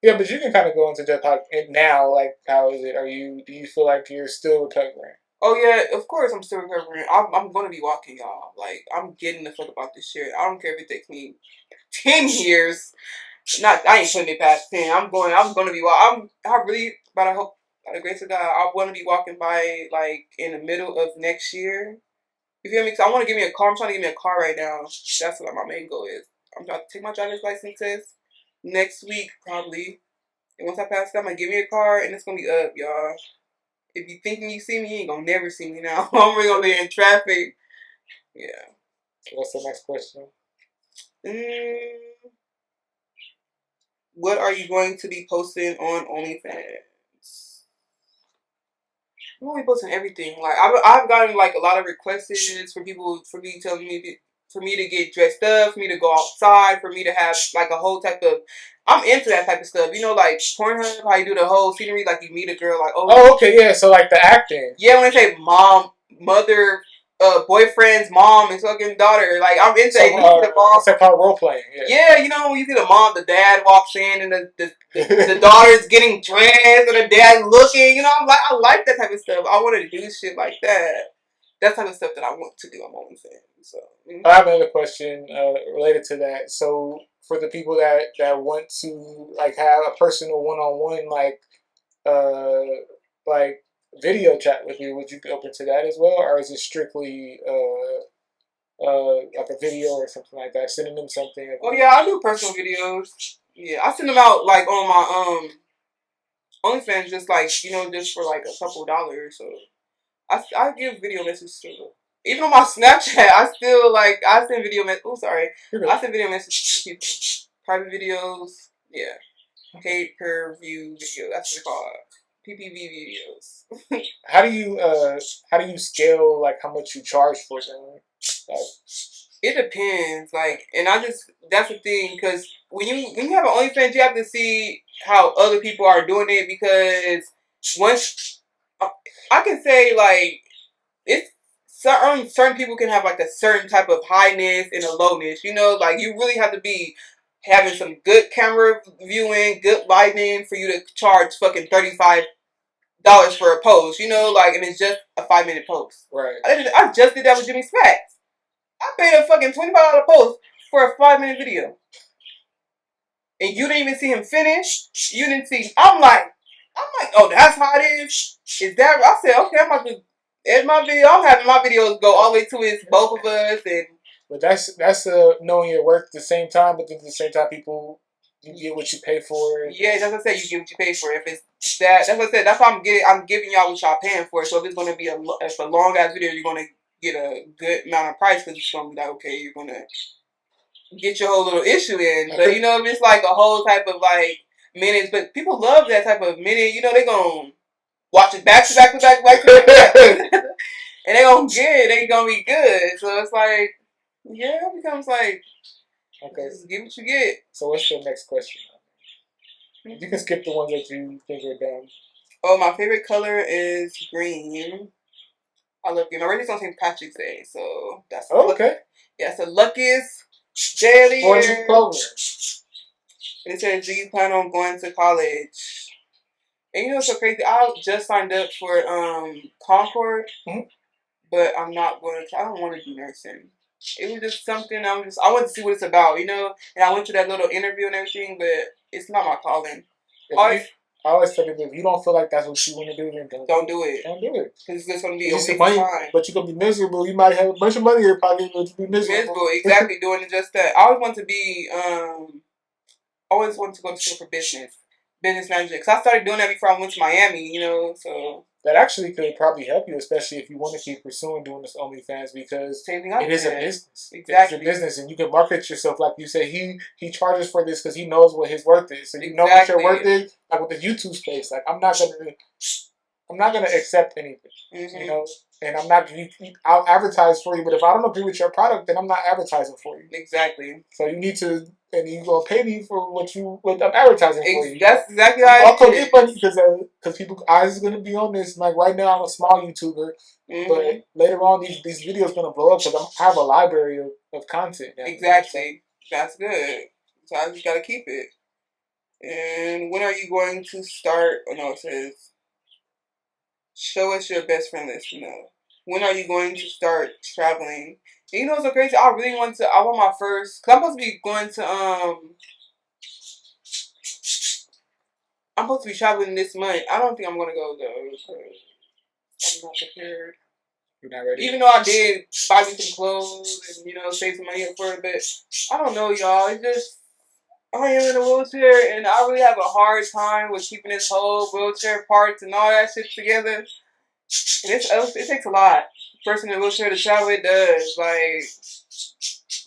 Yeah, but you can kind of go into that now. Like, how is it? Do you feel like you're still recovering? Oh yeah, of course I'm still recovering. I'm gonna be walking, y'all. Like, I'm getting the fuck about this shit. I don't care if it takes me 10 years. I ain't putting it past 10. I'm gonna be walking. But I hope, by the grace of God, I want to be walking by, like, in the middle of next year. You feel me? Because I want to give me a car. I'm trying to get me a car right now. That's what my main goal is. I'm trying to take my driver's license test next week, probably. And once I pass that, I'm going to give me a car, and it's going to be up, y'all. If you thinking you see me, you ain't going to never see me now. I'm really going to be in traffic. Yeah. What's the next question? What are you going to be posting on OnlyFans? I'm only posting everything. Like, I've gotten, like, a lot of requests for people, for me telling me, for me to get dressed up, for me to go outside, for me to have, like, a whole type of, I'm into that type of stuff. Like, Pornhub, how you do the whole scenery, like, you meet a girl, like, oh, okay, yeah, so, like, the acting. Yeah, when they say mom, mother, boyfriend's mom and fucking daughter, like, I'm into so, the mom. What's that called? Role playing. Yeah, when you see the mom, the dad walks in, and the daughter's getting dressed, and the dad looking, I like that type of stuff. I want to do shit like that. That's the type of stuff that I want to do on OnlyFans. So, I have another question related to that. So, for the people that want to, like, have a personal one-on-one, like video chat with you, would you be open to that as well, or is it strictly like a video or something like that? Sending them something. Oh yeah, I do personal videos. Yeah, I send them out like on my OnlyFans just like just for like a couple dollars. So I give video messages to them. Even on my Snapchat, I send video messages. Oh, sorry, I send video messages to people. Private videos, yeah. Pay per view video. That's what they call it. PPV videos. How do you scale like how much you charge for them? Like, it depends, like, and that's the thing, because when you have an OnlyFans, you have to see how other people are doing it, because once I can say like it's certain people can have like a certain type of highness and a lowness, like you really have to be having some good camera viewing, good lighting for you to charge fucking $35 for a post, like, and it's just a 5-minute post. Right. I just did that with Jimmy Smacks. I paid a fucking $25 post for a 5-minute video. And you didn't even see him finish. You didn't see. I'm like, oh, that's how it is? Is that? I said, okay, I'm about to edit my video. I'm having my videos go all the way to it's both of us. But that's knowing your work at the same time, but then at the same time, you get what you pay for. Yeah, that's what I said. You get what you pay for. If it's that's what I said. That's why I'm giving y'all what y'all paying for. So if it's gonna be a long ass video, you're gonna get a good amount of price, because it's gonna be like, okay, you're gonna get your whole little issue in. But if it's like a whole type of like minutes, but people love that type of minute. They gonna watch it back to back to back to back, and they gonna be good. So it's like, yeah, it becomes like, okay, just get what you get. So what's the next question? You can skip the ones that you think are dumb. Oh, my favorite color is green. I love green. My birthday's on St. Patrick's Day, so that's okay. Yeah, it's the luckiest day of the year. And it says, do you plan on going to college? And it's so crazy. I just signed up for Concord, but I'm not going to. I don't want to do nursing. It was just something I wanted to see what it's about, And I went to that little interview and everything, but it's not my calling. I always tell people, if you don't feel like that's what you want to do, then don't do it. Don't do it. Because it's just going to be a waste of time. But you're going to be miserable. You might have a bunch of money in your pocket, but you'll be miserable. Exactly, doing just that. I always want to be, always wanted to go to school for business management. Because I started doing that before I went to Miami, so. That actually could probably help you, especially if you want to keep pursuing doing this OnlyFans, because it is a business. Exactly. It's a business, and you can market yourself like you say. He charges for this because he knows what his worth is. So you know what your worth is. Like with the YouTube space, like I'm not gonna accept anything, and I'll advertise for you. But if I don't agree with your product, then I'm not advertising for you. Exactly. So you need to. And you gonna pay me for what I'm advertising for you. That's exactly how I'll come get money because people's eyes is gonna be on this. Like right now, I'm a small YouTuber, but later on, these videos gonna blow up because I have a library of content. Now, exactly, that's good. So I just gotta keep it. And when are you going to start? Oh no, it says, show us your best friend list. When are you going to start traveling? And what's so crazy? I want my first, because I'm supposed to be going to, I'm supposed to be traveling this month. I don't think I'm going to go, though, because I'm not prepared. You're not ready? Even though I did buy me some clothes and, save some money up for it, but I don't know, y'all. It's just, I am in a wheelchair, and I really have a hard time with keeping this whole wheelchair parts and all that shit together. And it takes a lot. Person in a wheelchair to travel, it does. Like,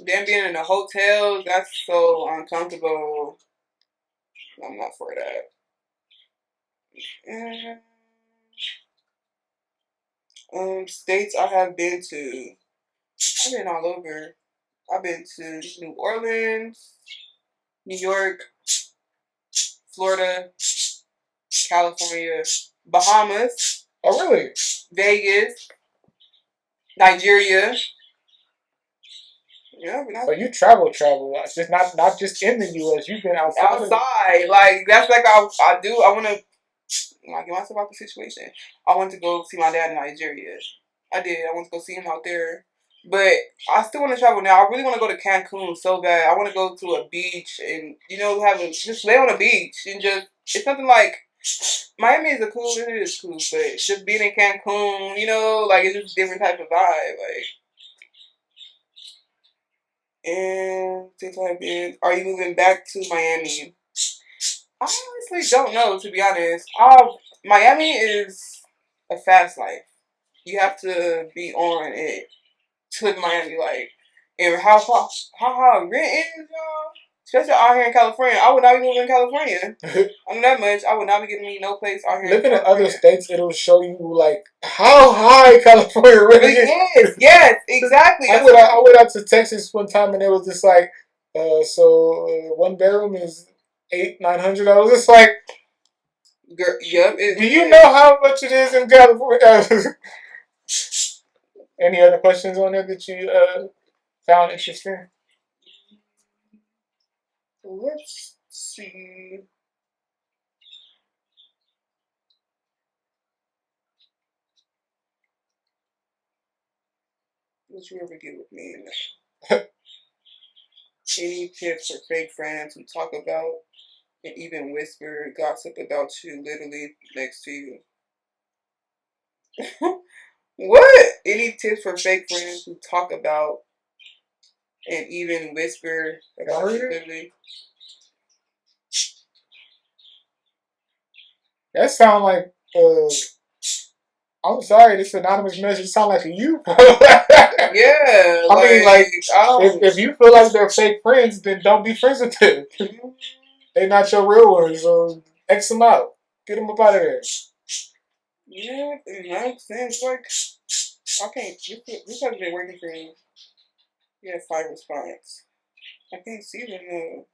them being in a hotel, that's so uncomfortable. I'm not for that. States I have been to. I've been all over. I've been to New Orleans, New York, Florida, California, Bahamas. Oh, really? Vegas, Nigeria. Yeah, so you travel. It's just not just in the U.S. You've been outside. Like that's like I do. I want to get myself out the situation. I want to go see my dad in Nigeria. I did. I want to go see him out there. But I still want to travel now. I really want to go to Cancun so bad. I want to go to a beach and just lay on a beach and it's something like Miami is cool. It is cool, but just being in Cancun, like it's just a different type of vibe, like. And since I've been, are you moving back to Miami? I honestly don't know, to be honest. Miami is a fast life. You have to be on it to live in Miami. Like, and how rent is, y'all. Especially out here in California. I would not be moving in California. I know that much. I would not be getting me no place out here. Living in other states, it'll show you like how high California really is. Yes, exactly. I went out to Texas one time and it was just like, one bedroom is $800-900. It's like, girl, yep. Do you know how much it is in California? Any other questions on there that you found interesting? Let's see. What you ever get with me? Any tips for fake friends who talk about and even whisper gossip about you literally next to you? What? Any tips for fake friends who talk about and even whisper about you literally? That sound like I'm sorry, this anonymous message sound like you. Yeah, I mean, like, if you feel like they're fake friends, then don't be friends with them. They're not your real ones, so X them out. Get them up out of there. Yeah, it makes sense. Like, I can't. This hasn't been working for me. Yeah, 5 response. I can't see them though.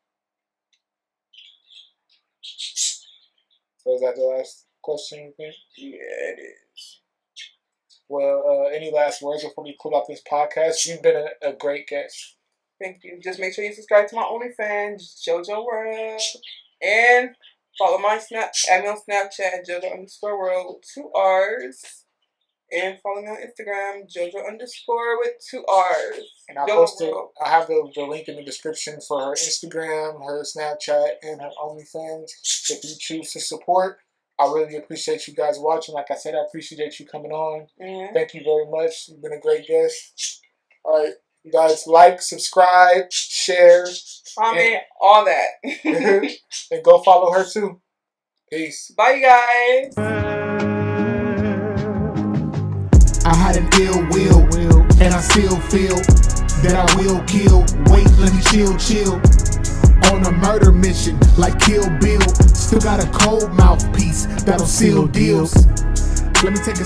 So is that the last question, you think? Yeah, it is. Well, any last words before we close out this podcast? You've been a great guest. Thank you. Just make sure you subscribe to my OnlyFans, JoJo World, and follow my add me on Snapchat, JoJo_World with 2 R's, and follow me on Instagram, JoJo_ with 2 R's. And I'll have the link in the description for her Instagram, her Snapchat, and her OnlyFans. If you choose to support, I really appreciate you guys watching. Like I said, I appreciate you coming on. Mm-hmm. Thank you very much. You've been a great guest. All right, you guys, like, subscribe, share, comment, all that. And go follow her too. Peace. Bye, you guys. I had an ill will, and I still feel that I will kill. Wait, let me chill. On a murder mission, like Kill Bill. Still got a cold mouthpiece that'll seal deals. Let me take a